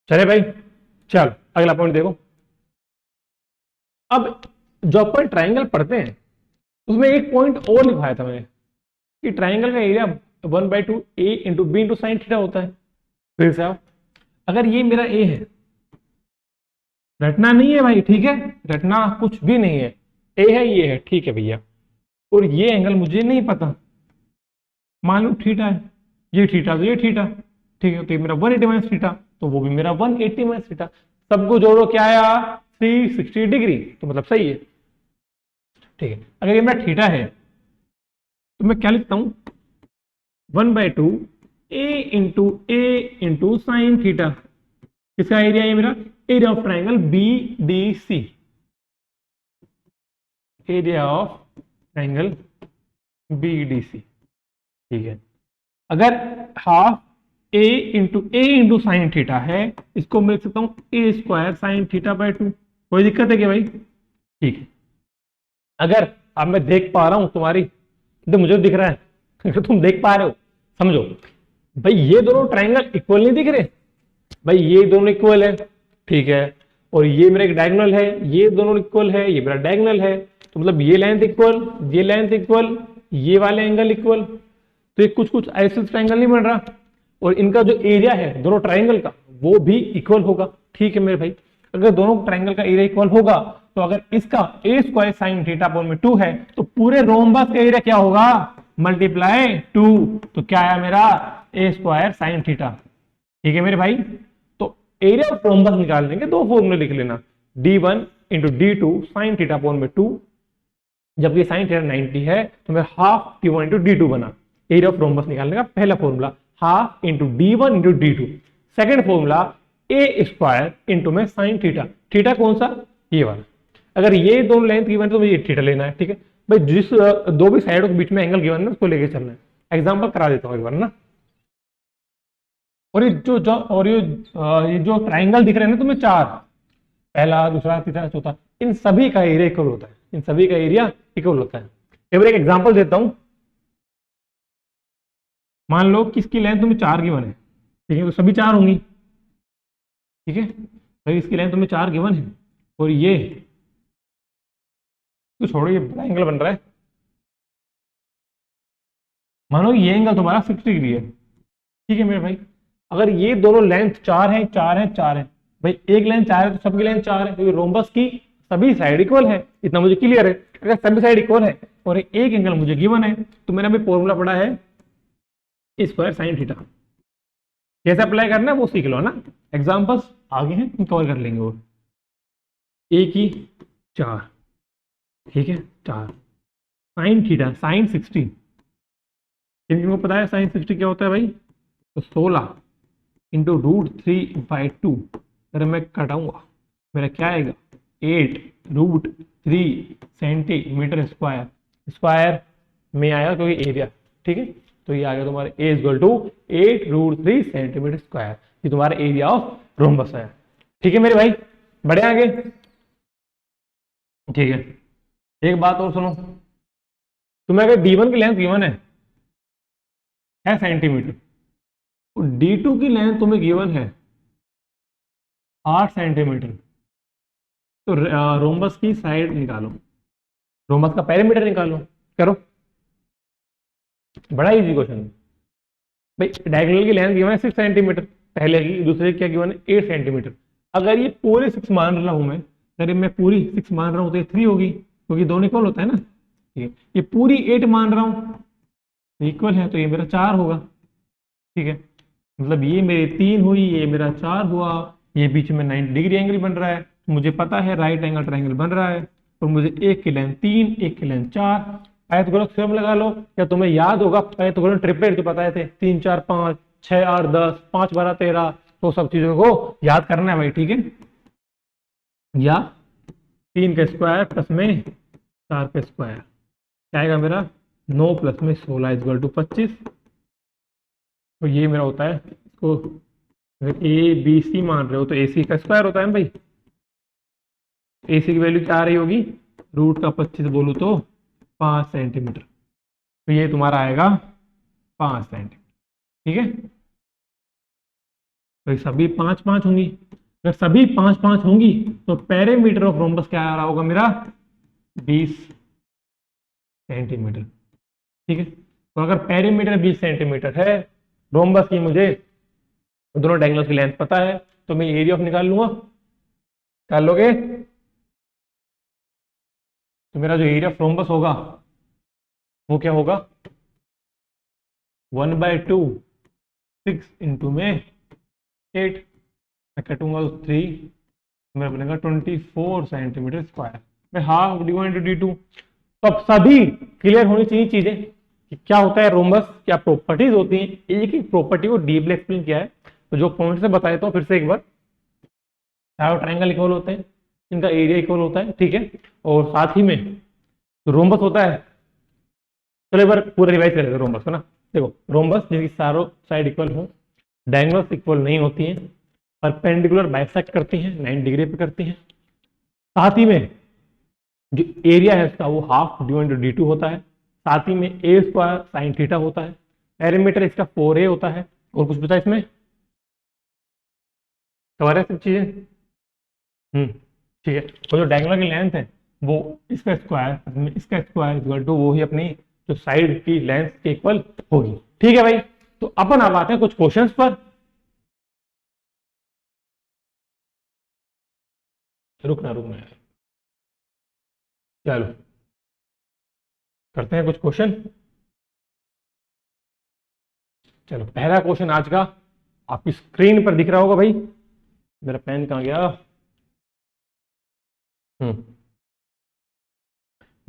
चले भाई, चल अगला पॉइंट देखो। अब जो अपन ट्राइंगल पढ़ते हैं उसमें एक पॉइंट और लिखवाया था मैंने कि ट्राइंगल का area 1/2 a into B into sine theta होता है। फिर से अगर ये मेरा a है, रटना नहीं है भाई, ठीक है, रटना कुछ भी नहीं है, a है ये है, ठीक है भैया, और ये एंगल मुझे नहीं पता, मान लो थीटा है, ये थीटा तो ये थीटा, ठीक है, तो ये मेरा 180 माइनस थीटा, तो वो भी मेरा 180 माइनस थीटा, सबको जोड़ो क्या आया 360 डिग्री, तो मतलब सही है, ठीक है। अगर ये मेरा थीटा है तो मैं क्या लिखता हूं 1/2 a इंटू साइन थीटा, किसका एरिया है मेरा, area of triangle B D C, area of triangle B D C, ठीक है। अगर half A into sine theta है, इसको मैं लिख सकता हूं a² साइन थीटा बाय 2, कोई दिक्कत है क्या भाई, ठीक है। अगर अब मैं देख पा रहा हूं तुम्हारी, तो मुझे दिख रहा है अगर तुम देख पा रहे हो समझो भाई, ये दोनों ट्राइंगल इक्वल नहीं दिख रहे भाई, ये दोनों इक्वल है, ठीक है, और ये मेरा एक डायगोनल है, ये दोनों इक्वल है, ये मेरा डायगोनल है, तो मतलब ये लेंथ इक्वल, ये लेंथ इक्वल, ये वाले एंगल इक्वल, तो ये कुछ कुछ ऐसे ट्राइंगल नहीं बन रहा, और इनका जो एरिया है दोनों ट्राइंगल का वो भी इक्वल होगा, ठीक है मेरे भाई। अगर दोनों ट्राइंगल का एरिया इक्वल होगा तो अगर इसका a² साइन थीटा अपॉन में 2 है, तो पूरे रोम्बस का एरिया क्या होगा मल्टीप्लाई 2, तो क्या आया मेरा a² साइन थीटा, ठीक है मेरे भाई। तो एरिया ऑफ रोम्बस निकालने के दो फॉर्मूले लिख लेना, d1 into d2 sine theta upon में 2, जबकि साइन थीटा 90 है तो मेरा हाफ d1 इंटू d2 बना, एरिया ऑफ रोम्बस निकालने का पहला formula, half into d1 into d2, second formula a² into में साइन थीटा, थीटा कौन सा ये वाला, अगर ये दोनों लेंथ गिवन है तो मुझे ये थीटा लेना है, ठीक है भाई, जिस दो भी साइडों के बीच में एंगल गिवन है उसको लेके चलना है। एग्जांपल करा देता हूं एक बार ना, और ये जो ट्राइंगल दिख रहे हैं ना तुम्हें चार, पहला दूसरा तीसरा चौथा, इन सभी का एरिया इक्वल होता है, इन सभी का एरिया इक्वल होता है। एक एग्जांपल देता हूं, मान लो कि इसकी लेंथ तुम्हें 4 गिवन है, ठीक है, तो सभी 4 होंगी, ठीक है, तो इसकी लेंथ तुम्हें 4 गिवन है, और ये तो छोड़ो, ये बड़ा एंगल बन रहा है, मानो ये एंगल तुम्हारा 60 डिग्री है, ठीक है मेरे भाई। अगर ये दोनों लेंथ 4 है 4 है 4 है, भाई एक लेंथ 4 है तो सबकी लेंथ 4 है, क्योंकि रोम्बस की सभी साइड इक्वल है, इतना मुझे क्लियर है। अगर सभी साइड इक्वल है और एक एंगल मुझे गिवन है, तो मैंने अभी फॉर्मूला पढ़ा है स्क्वायर साइन थीटा, कैसे अप्लाई करना है वो सीख लो ना, एग्जाम्पल्स आगे हैं कवर कर लेंगे। वो ए की 4, ठीक है 4 साइन थीटा साइन 60, किनको पता है साइन 60 क्या होता है भाई, तो 16 इंटू √3/2, अगर मैं कटाऊंगा मेरा क्या आएगा 8√3 सेंटीमीटर स्क्वायर, स्क्वायर में आएगा क्योंकि एरिया, ठीक है, तो ये आ गया तुम्हारे ए इक्वल टू 8√3 सेंटीमीटर स्क्वायर, ये तुम्हारा एरिया ऑफ रोम्बस है, ठीक है मेरे भाई, बढ़े आगे, ठीक है। एक बात और सुनो, तुम्हें अगर D1 की लेंथ गिवन है सेंटीमीटर, तो D2 की लेंथ तुम्हें गिवन है 8 सेंटीमीटर, तो रोम्बस की साइड निकालो, रोम्बस का पेरीमीटर निकालो, करो, बड़ा इजी क्वेश्चन भाई। डायगोनल की लेंथ गिवन है 6 सेंटीमीटर, पहले की, दूसरे की क्या गिवन है 8 सेंटीमीटर। अगर ये पूरे 6 मान रहा हूं मैं, अगर मैं पूरी 6 मान रहा हूं तो ये 3 होगी, क्योंकि दोनों इक्वल होता है ना, ठीक है। ये पूरी 8 मान रहा हूं इक्वल है, तो ये मेरा 4 होगा, ठीक है, मतलब ये मेरी 3 हुई, ये मेरा 4 हुआ, ये बीच में 90 डिग्री एंगल बन रहा है, मुझे पता है राइट एंगल ट्रायंगल बन रहा है, तो मुझे एक की लेंथ 3, एक की लेंथ 4, पाइथागोरस थ्योरम लगा लो, या तुम्हें याद होगा पाइथागोरस ट्रिपलेट जो बताए थे 3 4 5 6 8 10 5 12 13, तो सब चीजों को याद करना है भाई, ठीक है, या 3 का स्क्वायर प्लस में 4 का स्क्वायर क्या आएगा मेरा 9 प्लस में 16 इक्वल टू 25, तो ये मेरा होता है, इसको अगर ए बी सी मान रहे हो तो ए सी का स्क्वायर होता है भाई, ए सी की वैल्यू क्या आ रही होगी, रूट का 25 बोलूँ तो 5 सेंटीमीटर, तो ये तुम्हारा आएगा 5 सेंटीमीटर, ठीक है, तो सभी 5 5 होंगी, अगर सभी 5 5 होंगी तो पेरीमीटर ऑफ रोम्बस क्या आ रहा होगा मेरा 20 सेंटीमीटर, ठीक है। तो अगर पेरीमीटर 20 सेंटीमीटर है रोम्बस की, मुझे दोनों डायगोनल्स की लेंथ पता है, तो मैं एरिया ऑफ निकाल लूंगा, निकाल लोगे, तो मेरा जो एरिया ऑफ रोम्बस होगा वो क्या होगा 1/2 6 इंटू में 8, मैं कटूंगा तो 3, मेरा बनेगा 24 सेंटीमीटर स्क्वायर, मैं हाफ D1 इंटू D2। तो अब सभी क्लियर होनी चाहिए चीजें कि क्या होता है रोम्बस, क्या प्रॉपर्टीज होती हैं, एक एक प्रॉपर्टी को डीपली एक्सप्लेन किया है, तो जो पॉइंट से बताया तो फिर से एक बार, चारों ट्रायंगल इक्वल होते हैं, इनका एरिया इक्वल होता है, ठीक है, और साथ ही में तो रोम्बस होता है, चलो एक बार पूरा रिवाइज कर लेते हैं रोम्बस को ना। देखो रोम्बस जिनकी चारों साइड इक्वल हो, डायगोनल्स इक्वल नहीं होती हैं, परपेंडिकुलर बाइसेक्ट करती हैं 90 डिग्री पे करती हैं, साथ ही में जो एरिया है इसका वो हाफ D1 इंटू D2 होता है, साथ ही में ए स्क्वायर साइन थीटा होता है, पेरीमीटर इसका 4a होता है, और कुछ बचा इसमें कवर है सब चीजें, ठीक है। वो जो डायगोनल की लेंथ है वो इसका स्क्वायर इक्वल टू वो ही अपनी जो साइड की लेंथ के इक्वल होगी, ठीक है भाई। तो अपन अब आते हैं कुछ क्वेश्चंस पर, रुकना यार, चलो करते हैं कुछ क्वेश्चन। चलो पहला क्वेश्चन आज का आपकी स्क्रीन पर दिख रहा होगा भाई, मेरा पेन कहाँ गया, मैं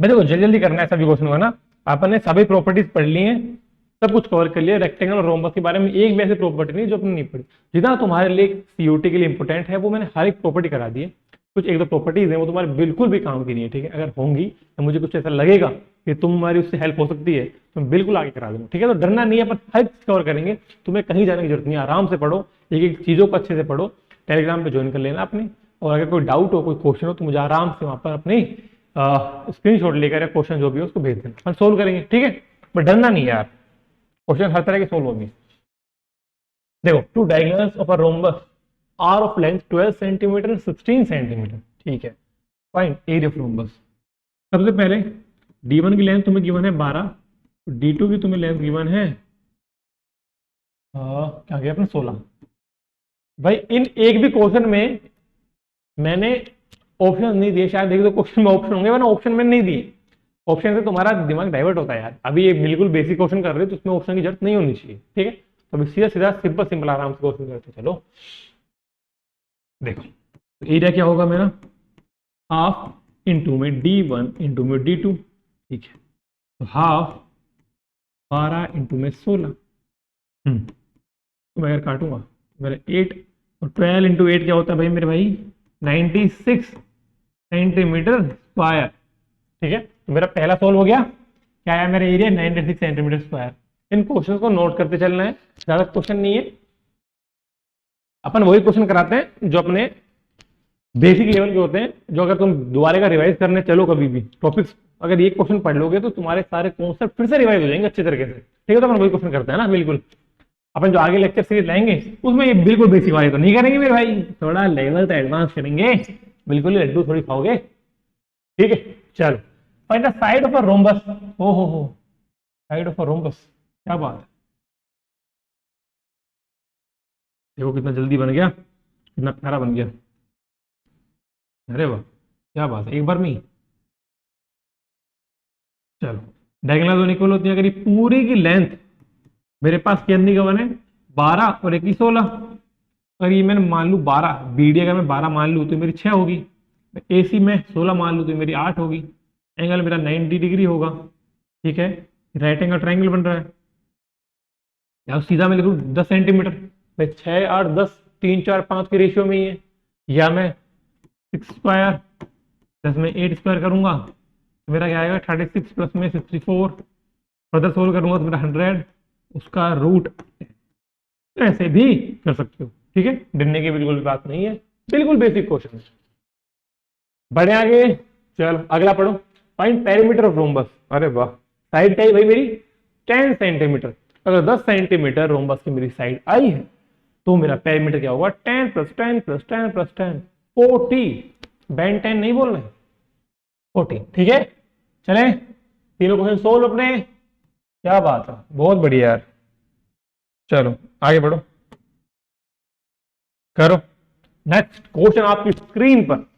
देखो जल्दी जल्दी करना है सभी क्वेश्चन को ना, आपने सभी प्रॉपर्टीज पढ़ ली हैं, सब कुछ कवर कर लिया, रेक्टेंगल और रोम्बस के बारे में एक भी ऐसी प्रॉपर्टी नहीं जो अपनी नहीं पढ़ी, जितना तुम्हारे लिए सीयूटी के लिए इंपोर्टेंट है वो मैंने हर एक प्रॉपर्टी करा दी है, कुछ एक दो प्रॉपर्टीज हैं वो तुम्हारे बिल्कुल भी काम की नहीं है, ठीक है। अगर होंगी तो मुझे कुछ ऐसा लगेगा कि तुम्हारी उससे हेल्प हो सकती है तो मैं बिल्कुल आगे करा दूंगा, ठीक है। तो डरना नहीं है, अपन हर चीज कवर करेंगे, तुम्हें कहीं जाने की जरूरत नहीं है, आराम से पढ़ो, एक एक चीजों को अच्छे से पढ़ो। टेलीग्राम पे ज्वाइन कर लेना अपनी, और अगर कोई डाउट हो, कोई क्वेश्चन हो तो मुझे आराम से वहां पर अपनी स्क्रीनशॉट लेकर या क्वेश्चन जो भी हो उसको भेज देना, अपन सोल्व करेंगे, ठीक है। बट डरना नहीं यार, क्वेश्चन हर तरह के सोल्व होंगे। देखो, two diagonals of a rhombus are of length 12 centimetre 16 centimetre, ठीक है। Find area of rhombus. सबसे पहले d1 की लेंथ तुम्हें गिवन है 12, d2 की तुम्हें लेंथ गिवन है क्या गया अपने 16। भाई इन एक भी क्वेश्चन में मैंने ऑप्शन नहीं दिए, शायद देखो तो क्वेश्चन में ऑप्शन होंगे, वरना ऑप्शन में नहीं दिए। ऑप्शन से तुम्हारा दिमाग डाइवर्ट होता है यार। अभी ये बिल्कुल बेसिक क्वेश्चन कर रहे हो तो उसमें ऑप्शन की जरूरत नहीं होनी चाहिए, ठीक है। तो अभी सीधा सीधा सिंपल सिंपल आराम से क्वेश्चन करते चलो। देखो एरिया क्या होगा मेरा, हाफ इंटू में d1 इंटू में d2, ठीक है। तो हाफ 12 इंटू में 16, तो मैं अगर काटूंगा मेरे 8 और 12 इंटू 8 क्या होता है भाई मेरे भाई 96 सेंटीमीटर स्क्वायर, ठीक है। तो मेरा पहला सोल्व हो गया, क्या आया मेरा एरिया 96 सेंटीमीटर स्क्वायर। इन क्वेश्चन को नोट करते चलना है, ज्यादा क्वेश्चन नहीं है। अपन वही क्वेश्चन कराते हैं जो अपने बेसिक लेवल के होते हैं, जो अगर तुम दोबारा का रिवाइज करने चलो कभी भी टॉपिक्स, अगर ये क्वेश्चन पढ़ लोगे तो तुम्हारे सारे कॉन्सेप्ट फिर से रिवाइज हो जाएंगे अच्छे तरीके से, ठीक है। तो अपन वही क्वेश्चन करते हैं ना, बिल्कुल। अपन जो आगे लेक्चर सीरीज लाएंगे उसमें ये बिल्कुल बेसिक वाले तो नहीं करेंगे मेरे भाई, थोड़ा लेवल तो एडवांस करेंगे, बिल्कुल ही लड्डू थोड़ी खाओगे, ठीक है। चलो, find the side of a rhombus. हो साइड ऑफ अ रोम्बस, क्या बात है, देखो कितना जल्दी बन गया, कितना प्यारा बन गया, अरे वाह क्या बात है, एक बार में ही। चलो, डायगोनल तो इक्वल होती है, अगर ये पूरी की लेंथ मेरे पास कितनी गिवन है 12 और 1 की 16, अगर ये मैंने मान लू 12, बीडी अगर मैं 12 मान लूँ तो मेरी 6 होगी, AC में 16 मान लूँ तो मेरी 8 होगी, एंगल मेरा 90 डिग्री होगा, ठीक है। राइट एंगल ट्राइंगल बन रहा है, या सीधा मैं लिखूँ 10 सेंटीमीटर, भाई 6 8 10 3 4 5 के रेशियो में ही है, या मैं 6 स्क्वायर प्लस में 8 स्क्वायर करूंगा तो मेरा क्या आएगा 36 प्लस में 64, फर्दर सोल्व करूंगा तो मेरा 100 उसका रूट, तो ऐसे भी कर सकते हो, ठीक है। डरने की बिल्कुल भी बात नहीं है, बिल्कुल बेसिक क्वेश्चन है। बढ़े आगे, चलो अगला पढ़ो, फाइंड पेरीमीटर ऑफ रोम्बस। अरे वाह, साइड क्या है भाई मेरी 10 सेंटीमीटर, अगर 10 सेंटीमीटर रोम्बस की मेरी साइड आई है तो मेरा पेरीमीटर क्या होगा 10 प्लस 10 प्लस 10 प्लस 10 40, बैंड 10 नहीं बोलना है 40, ठीक है। चले तीनों क्वेश्चन सोल्व अपने, क्या बात है, बहुत बढ़िया यार। चलो आगे बढ़ो, करो नेक्स्ट क्वेश्चन आपकी स्क्रीन पर।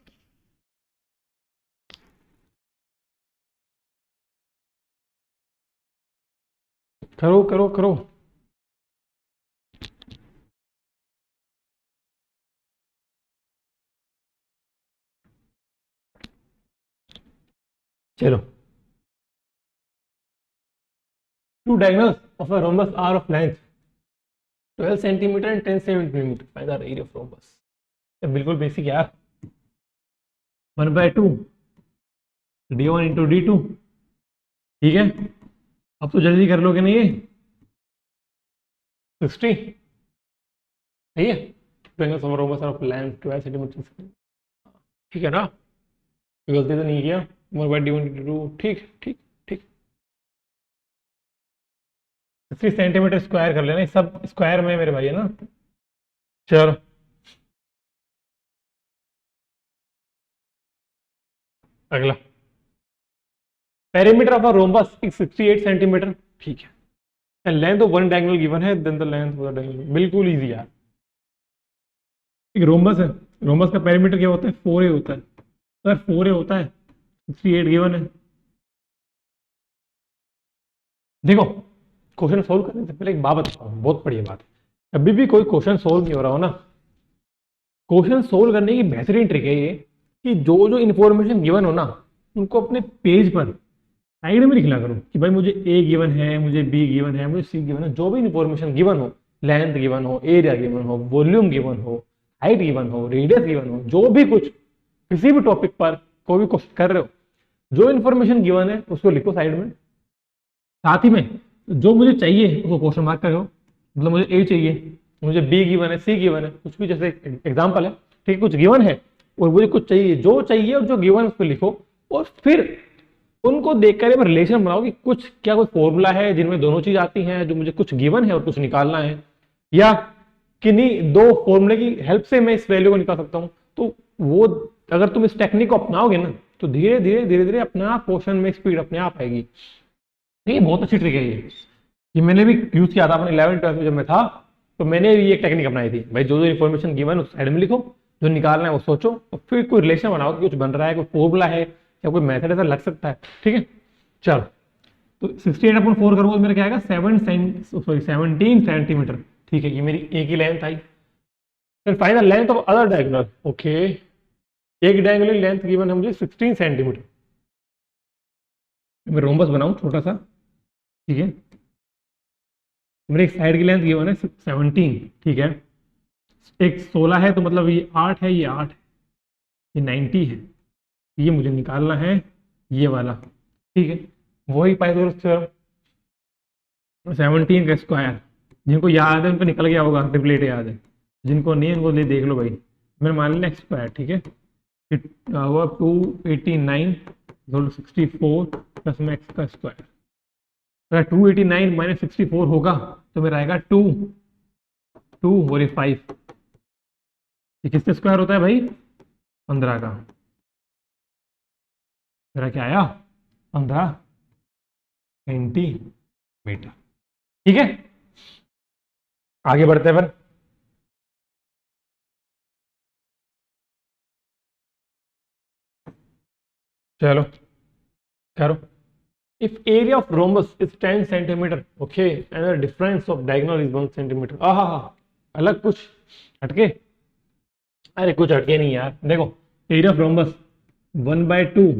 करो करो करो, चलो। Two diagonals of a rhombus are of length 12 centimetre and 10 centimetre, find the area of rhombus. बिल्कुल बेसिक यार, 1/2 d1 इंटू d2, ठीक है। अब तो जल्दी कर लोगे नहीं ये 60, सही है। triangles of a rhombus are of length 12 centimetre, ठीक है ना, गलती तो नहीं किया, 1/d1 d2, ठीक ठीक ठीक। 60 सेंटीमीटर स्क्वायर कर लेना, सब स्क्वायर में मेरे भाई है ना। चलो अगला, perimeter of a rhombus 68 centimetre, ठीक है। And length of one diagonal given है, then the length of the diagonal, बिल्कुल इजी यार। एक रोम्बस है, रोम्बस का पेरीमीटर क्या होता है 4a होता है, अगर 4a होता है 68 गिवन है। देखो क्वेश्चन सोल्व करने से पहले एक बात बताओ, बहुत बढ़िया बात है, कभी भी कोई क्वेश्चन सोल्व नहीं हो रहा हो ना, क्वेश्चन सोल्व करने की बेहतरीन ट्रिक है ये कि जो जो इन्फॉर्मेशन गिवन हो ना उनको अपने पेज पर साइड में लिखना करो कि भाई मुझे ए गिवन है, मुझे बी गिवन है, मुझे सी गिवन है, जो भी इन्फॉर्मेशन गिवन हो, लेंथ गिवन हो, एरिया गिवन हो, वॉल्यूम गिवन हो, हाइट गिवन हो, रेडियस गिवन हो, जो भी कुछ किसी भी टॉपिक पर कोई भी क्वेश्चन कर रहे हो, जो इन्फॉर्मेशन गिवन है उसको लिखो साइड में, साथ ही में जो मुझे चाहिए उसको क्वेश्चन मार्क करो। मतलब मुझे ए चाहिए, मुझे बी गिवन है, सी गिवन है, कुछ भी, जैसे एग्जाम्पल है, ठीक है, कुछ गिवन है और मुझे कुछ चाहिए, जो चाहिए और जो गिवन है उसको लिखो, और फिर उनको देखकर रिलेशन बनाओ कि कुछ क्या कोई फॉर्मूला है जिनमें दोनों चीज आती हैं, जो मुझे कुछ गिवन है और कुछ निकालना है, या किन्हीं दो फॉर्मूले की हेल्प से मैं इस वैल्यू को निकाल सकता हूं। तो वो अगर तुम इस टेक्निक को अपनाओगे ना तो धीरे धीरे अपने आप क्वेश्चन में स्पीड अपने आप आएगी। ये बहुत अच्छी ट्रिक है ये मैंने भी यूज किया था अपने 11th-12th में जब मैं था, तो मैंने भी एक टेक्निक अपनाई थी भाई, जो जो इन्फॉर्मेशन गिवन उस साइड में लिखो, जो निकालना है वो सोचो, और फिर कोई रिलेशन बनाओ कि कुछ बन रहा है, कोई फॉर्मूला है या कोई मेथड ऐसा लग सकता है। ठीक है, चलो, तो 68/4 करोगे तो मेरा क्या आएगा, 17 सेंटीमीटर। ठीक है, ये मेरी ए की लेंथ आई। फिर final length of other diagonal, okay, एक डायगोनल लेंथ गिवन है मुझे 16 सेंटीमीटर। मैं रोम्बस बनाऊं छोटा सा, ठीक है, मेरे एक साइड की लेंथ गिवन है 17, ठीक है, एक 16 है, तो मतलब ये 8 है, ये 8 है, ये 90 है, ये मुझे निकालना है ये वाला। ठीक है, वही पाइथागोरस थ्योरम, 17 का स्क्वायर, जिनको याद है उनको निकल गया होगा, रिप्लेट याद है, जिनको नहीं उनको ले देख लो भाई। मैंने मान लिया स्क्वायर, ठीक है, 289 64 प्लस में एक्स का स्क्वायर। अगर 289 माइनस 64 होगा तो मेरा आएगा 2 और 5। ये किसका स्क्वायर होता है भाई, 15 का। मेरा क्या आया, 15 सेंटीमीटर। ठीक है, आगे बढ़ते हैं फिर। चलो करो। If area of rhombus is 10 centimeter, okay, and the difference of diagonal is 1 centimeter. आहा, अलग कुछ हटके, अरे कुछ हटके नहीं यार, देखो area of rhombus 1/2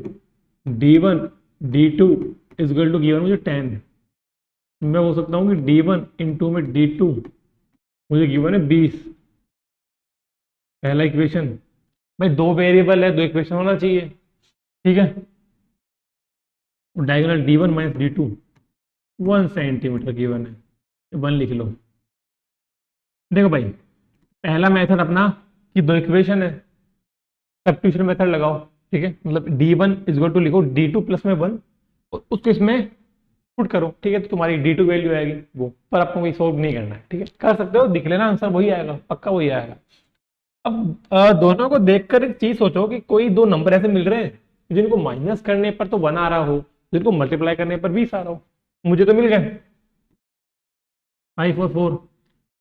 d1 d2 is equal to given मुझे 10। मैं बोल सकता हूँ कि d1 इंटू में d2 मुझे गिवन है 20। पहला इक्वेशन, भाई दो वेरिएबल है, दो इक्वेशन होना चाहिए, ठीक है। Diagonal d1 minus d2 1 centimetre given है, 1 लिख लो। देखो भाई, पहला मेथड अपना कि दो इक्वेशन है, सब्स्टिट्यूशन मेथड लगाओ, ठीक है, मतलब d1 इज इक्वल टू लिखो d2 प्लस में 1 और उसको इसमें पुट करो, ठीक है, तो तुम्हारी d2 वैल्यू आएगी वो, पर आपको वही सोल्व नहीं करना है, ठीक है, कर सकते हो, दिख लेना आंसर वही आएगा, पक्का वही आएगा। अब दोनों को देखकर एक चीज सोचो कि कोई दो नंबर ऐसे मिल रहे हैं जिनको माइनस करने पर तो 1 आ रहा हो, जिनको मल्टीप्लाई करने पर 20 आ रहा हो। मुझे तो मिल गए 5 और 4,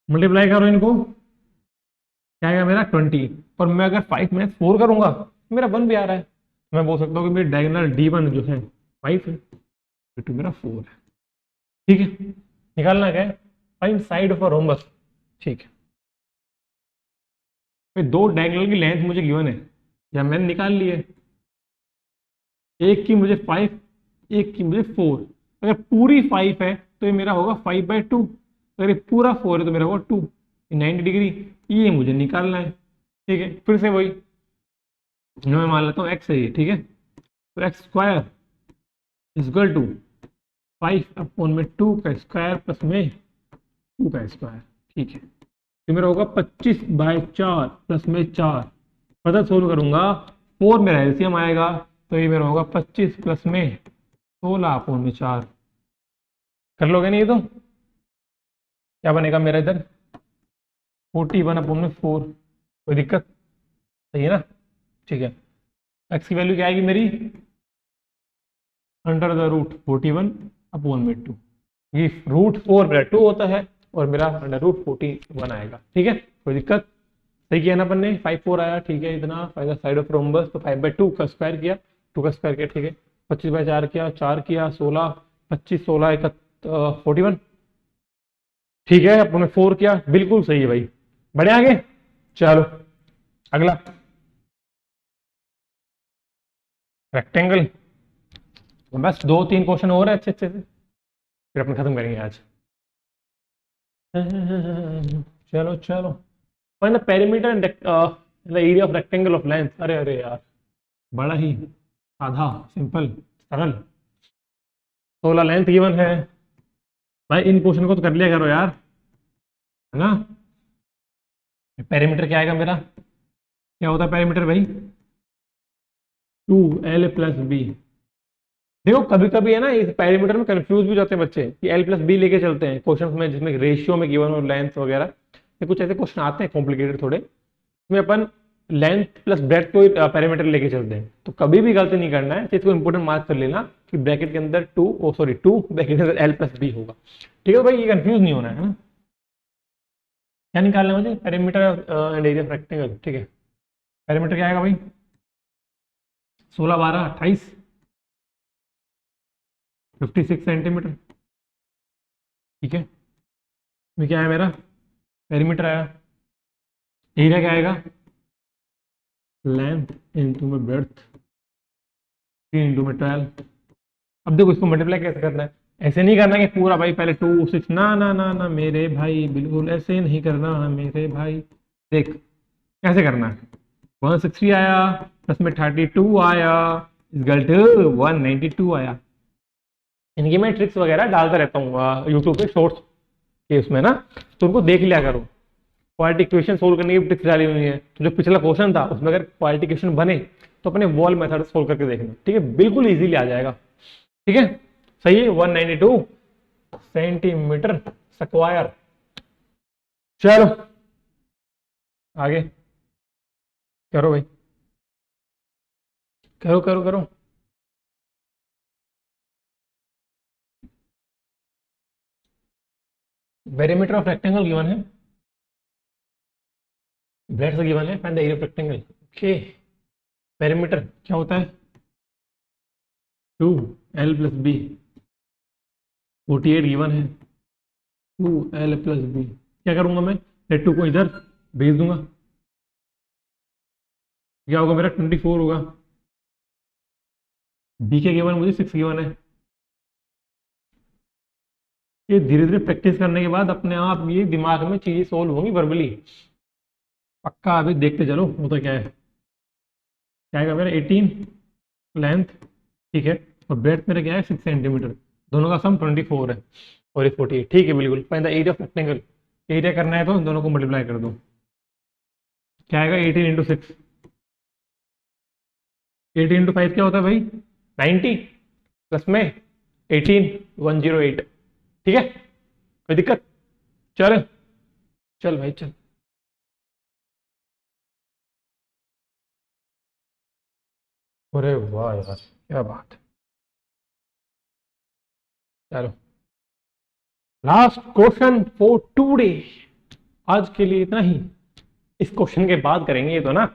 मल्टीप्लाई करो इनको, क्या आएगा मेरा 20, और मैं अगर 5 माइनस 4 करूंगा मेरा 1 भी आ रहा है, मैं बोल सकता हूँ कि मेरी डायगोनल d1 जो है 5 है, d2 मेरा 4 है। ठीक है, निकालना क्या है, find side of a rhombus. ठीक है भाई, दो डायगोनल की लेंथ मुझे गिवन है, या मैंने निकाल ली है, एक की मुझे 5, एक की मुझे 4। अगर पूरी 5 है तो ये मेरा होगा 5/2, अगर ये पूरा 4 है तो मेरा होगा 2, 90 डिग्री, ये मुझे निकालना है। ठीक है, फिर से वही, मैं मान लेता हूँ x है ये, ठीक है, तो x square is equal to 5/2 का स्क्वायर प्लस में 2 का स्क्वायर। ठीक है, तो मेरा होगा 25/4 प्लस में 4, पता सोल्व करूंगा 4 मेरा एलसीएम आएगा, तो ये मेरा होगा 25 प्लस में 16/4। कर लोगे नहीं ये तो, क्या बनेगा मेरा इधर 41/4, कोई दिक्कत, सही है ना। ठीक है, x की वैल्यू क्या आएगी मेरी, अंडर द रूट 41/2, ये रूट 4 मेरा 2 होता है और मेरा अंडर रूट 41 आएगा। ठीक है, कोई दिक्कत, सही किया ना अपन ने, 5 4 आया, ठीक है, इतना फाइनल साइड ऑफ रोम्बस, तो 5/2 का स्क्वायर किया, 2 का स्क्वायर किया, ठीक है, 25/4 किया, 4 किया, 16, 25 16 41। ठीक है, अपने 4 किया, बिल्कुल सही है भाई, बढ़े आगे। चलो अगला रेक्टेंगल, बस 2-3 क्वेश्चन और है अच्छे अच्छे से, फिर अपन खत्म करेंगे आज। चलो चलो, find the perimeter and the area of rectangle of length. अरे अरे यार, बड़ा ही साधा सिंपल सरल। 16 लेंथ गिवन है भाई, इन क्वेश्चन को तो कर लिया करो यार, है ना। पेरीमीटर क्या आएगा मेरा, क्या होता है पेरीमीटर भाई, 2l+b। देखो कभी कभी है ना इस पेरीमीटर में कंफ्यूज भी जाते हैं बच्चे कि l+b लेके चलते हैं क्वेश्चन में, जिसमें रेशियो में गिवन और लेंथ वगैरह, ये कुछ ऐसे क्वेश्चन आते हैं कॉम्प्लिकेटेड थोड़े, इसमें अपन लेंथ प्लस ब्रेथ को पैरामीटर लेके चलते हैं। तो कभी भी गलती नहीं करना है, इसको इंपोर्टेंट मार्क कर लेना कि ब्रैकेट के अंदर 2 ब्रैकेट के अंदर l+b होगा। ठीक है भाई, ये कंफ्यूज नहीं होना है ना। क्या निकालना है मुझे, perimeter and area of rectangle. ठीक है, पेरीमीटर क्या आएगा भाई, 16, 12, 28, 56 सेंटीमीटर। ठीक है, ये क्या है मेरा पेरीमीटर आया। एरिया क्या आएगा, लेंथ इंटू में ब्रेड्थ 3 इंटू में 12। अब देखो इसको मल्टीप्लाई कैसे करना है, ऐसे नहीं करना कि पूरा भाई पहले 2 6, ना ना ना ना मेरे भाई, बिल्कुल ऐसे नहीं करना है मेरे भाई। देख कैसे करना है, 160 आया प्लस में 32 आया, इस गलत 192 आया। इनकी मैं ट्रिक्स वगैरह डालता रहता हूँ यूट्यूब पे शॉर्ट्स के उसमें ना, तो उनको देख लिया करो। क्वाड्रेटिक इक्वेशन सोल्व करने की ट्रिक्स डाली हुई है, तो जो पिछला क्वेश्चन था उसमें अगर क्वाड्रेटिक इक्वेशन बने तो अपने वॉल मेथड सोल्व करके देखना। ठीक है, बिल्कुल इजीली आ जाएगा। ठीक है, सही है, 192 सेंटीमीटर स्क्वायर। चलो आगे करो भाई, करो करो करो। पेरीमीटर ऑफ रेक्टेंगल गिवन है, ब्रेड्थ से गिवन है, find the area of rectangle. Okay, perimeter क्या होता है, 2l+b, 48 गिवन है, 2l+b। क्या करूंगा मैं, लेट 2 को इधर भेज दूंगा, क्या होगा मेरा 24 होगा। b के गिवन मुझे 6 गिवन है। ये धीरे धीरे प्रैक्टिस करने के बाद अपने आप ये दिमाग में चीजें सोल्व होंगी वर्बली, पक्का। अभी देखते चलो होता क्या है। क्या आएगा मेरा 18 लेंथ, ठीक है, और ब्रेड्थ मेरा क्या है 6 सेंटीमीटर, दोनों का सम 24 है और ये 48। ठीक है बिल्कुल, find the area of rectangle. Area करना है तो दोनों को मल्टीप्लाई कर दो, क्या आएगा 18 इंटू 6, 18 इंटू 5 क्या होता है भाई 90, प्लस में 18 108। ठीक है, कोई दिक्कत, चल चल भाई चल। अरे वाह यार क्या बात है। चलो लास्ट क्वेश्चन फॉर टुडे, आज के लिए इतना ही। इस क्वेश्चन के बाद करेंगे ये तो ना।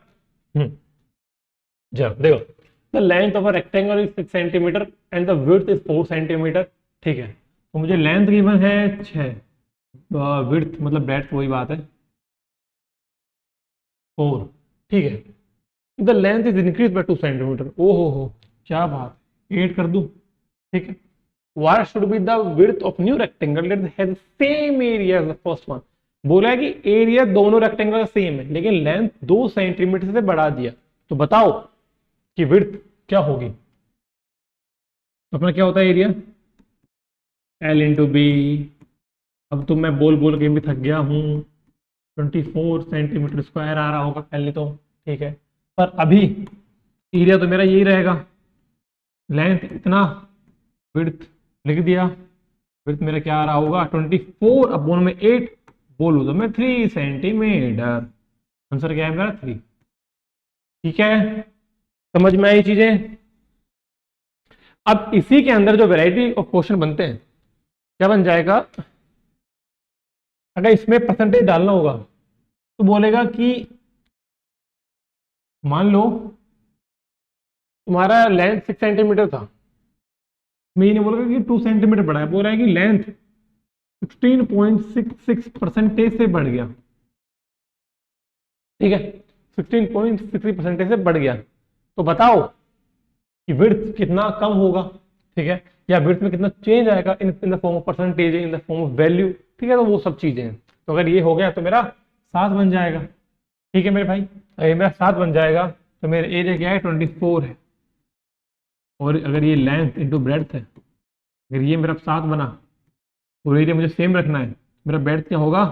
जब देखो, the length of a rectangle is 6 centimetre and the width is 4 centimetre. ठीक है, तो मुझे लेंथ गिवन है 6, विड्थ मतलब ब्रेड्थ वही बात है 4। ठीक है, the length is increase by 2 centimetre. ओहो हो क्या बात, 8 कर दूं। ठीक है, what should be the width of new rectangle that has the same area as the first one। बोला है कि एरिया दोनों रेक्टेंगल का सेम है लेकिन लेंथ 2 सेंटीमीटर से बढ़ा दिया, तो बताओ कि विड्थ क्या होगी। तो अपना क्या होता है एरिया, L इंटू बी। अब तो मैं बोल बोल के भी थक गया हूँ, 24 सेंटीमीटर स्क्वायर आ रहा होगा पहले तो। ठीक है, पर अभी एरिया तो मेरा यही रहेगा, लेंथ इतना, विड्थ लिख दिया, विड्थ मेरा क्या आ रहा होगा 24 अपॉन में 8, बोलू तो मैं 3 सेंटीमीटर। आंसर क्या है मेरा 3। ठीक है, समझ में आई चीजें। अब इसी के अंदर जो वैरायटी ऑफ क्वेश्चन बनते हैं, क्या बन जाएगा, अगर इसमें परसेंटेज डालना होगा तो बोलेगा कि मान लो तुम्हारा लेंथ 6 सेंटीमीटर था, मैं ये नहीं बोलूंगा कि 2 सेंटीमीटर बढ़ा है, बोल रहा है कि लेंथ 16.66% से बढ़ गया। ठीक है, 16.63% से बढ़ गया, तो बताओ कि विड्थ कितना कम होगा। ठीक है, या विड्थ में कितना चेंज आएगा in the form of percentage, in the form of value. ठीक है, तो वो सब चीजें हैं। तो अगर ये हो गया तो मेरा 7 बन जाएगा। ठीक है मेरे भाई, ये मेरा 7 बन जाएगा। तो मेरा एरिया क्या है 24 है, और अगर ये लेंथ इंटू ब्रेड्थ है, अगर ये मेरा 7 बना और एरिया मुझे सेम रखना है, मेरा ब्रेड्थ क्या होगा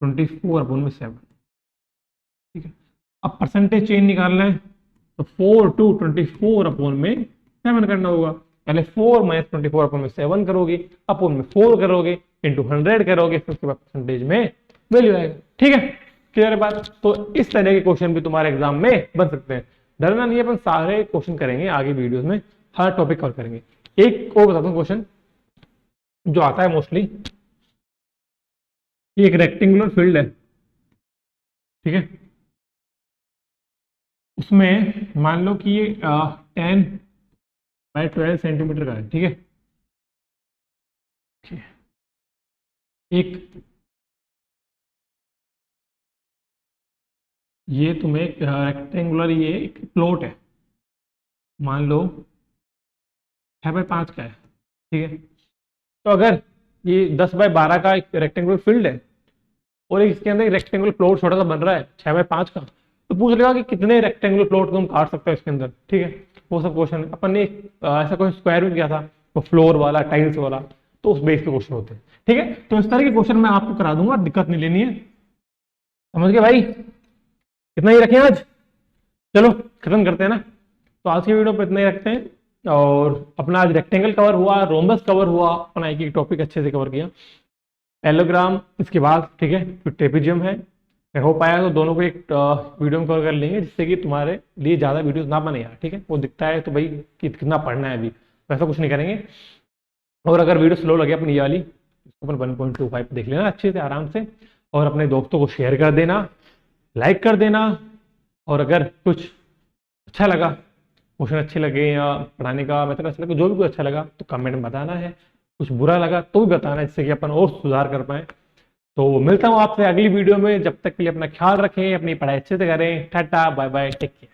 24/7। ठीक है, अब परसेंटेज चेंज निकालना है तो 4 टू 24/7 करना होगा। पहले 4 माइनस 24/7 करोगे, अपन में 4 करोगे, इंटू 100 करोगे, फिर उसके बाद परसेंटेज में वैल्यू आएगा। ठीक है, क्लियर है बात। तो इस तरह के क्वेश्चन भी तुम्हारे एग्जाम में बन सकते हैं, डरना नहीं है, अपन सारे क्वेश्चन करेंगे आगे वीडियोस में, हर टॉपिक कवर करेंगे। एक और बताता हूँ क्वेश्चन जो आता है मोस्टली, ये एक रेक्टेंगुलर फील्ड है, ठीक है, उसमें मान लो कि ये 10/12 सेंटीमीटर का है। ठीक है, एक ये तुम्हें रेक्टेंगुलर ये एक प्लॉट है, मान लो 6/5 का है। ठीक है, तो अगर ये 10/12 का एक रेक्टेंगुलर फील्ड है और इसके अंदर एक रेक्टेंगुलर प्लॉट छोटा सा बन रहा है 6/5 का, तो पूछ लेगा कि कितने रेक्टेंगुलर प्लॉट तुम काट सकते हो इसके अंदर। ठीक है, वो सब क्वेश्चन अपन ने ऐसा कोई स्क्वायर में किया था, वो फ्लोर वाला, टाइल्स वाला, तो उस बेस के क्वेश्चन होते हैं। ठीक है, तो इस तरह के क्वेश्चन मैं आपको करा दूंगा, दिक्कत नहीं लेनी है। समझ गए भाई, इतना ही रखें आज, चलो खत्म करते हैं ना। तो आज की वीडियो पे इतना ही रखते हैं, और अपना आज रेक्टेंगल कवर हुआ, रोम्बस कवर हुआ, अपना एक टॉपिक अच्छे से कवर किया, पैरेललोग्राम इसके बाद। ठीक है, फिर ट्रेपेजियम है, अगर हो पाया तो दोनों को एक वीडियो में कवर कर लेंगे, जिससे कि तुम्हारे लिए ज़्यादा वीडियोस ना बने यार। ठीक है, वो दिखता है तो भाई कि कितना पढ़ना है, अभी वैसा कुछ नहीं करेंगे। और अगर वीडियो स्लो लगे अपनी ये वाली, इसको अपन 1.25 देख लेना अच्छे से आराम से, और अपने दोस्तों को शेयर कर देना, लाइक कर देना, और अगर कुछ अच्छा लगा, क्वेश्चन अच्छे लगे या पढ़ाने का मेथड अच्छा लगा, जो भी कुछ अच्छा लगा तो कमेंट में बताना है, कुछ बुरा लगा तो भी बताना है, जिससे कि अपन और सुधार कर पाए। तो मिलता हूँ आपसे अगली वीडियो में, जब तक के लिए अपना ख्याल रखें, अपनी पढ़ाई अच्छे से करें, टाटा बाय बाय, टेक केयर।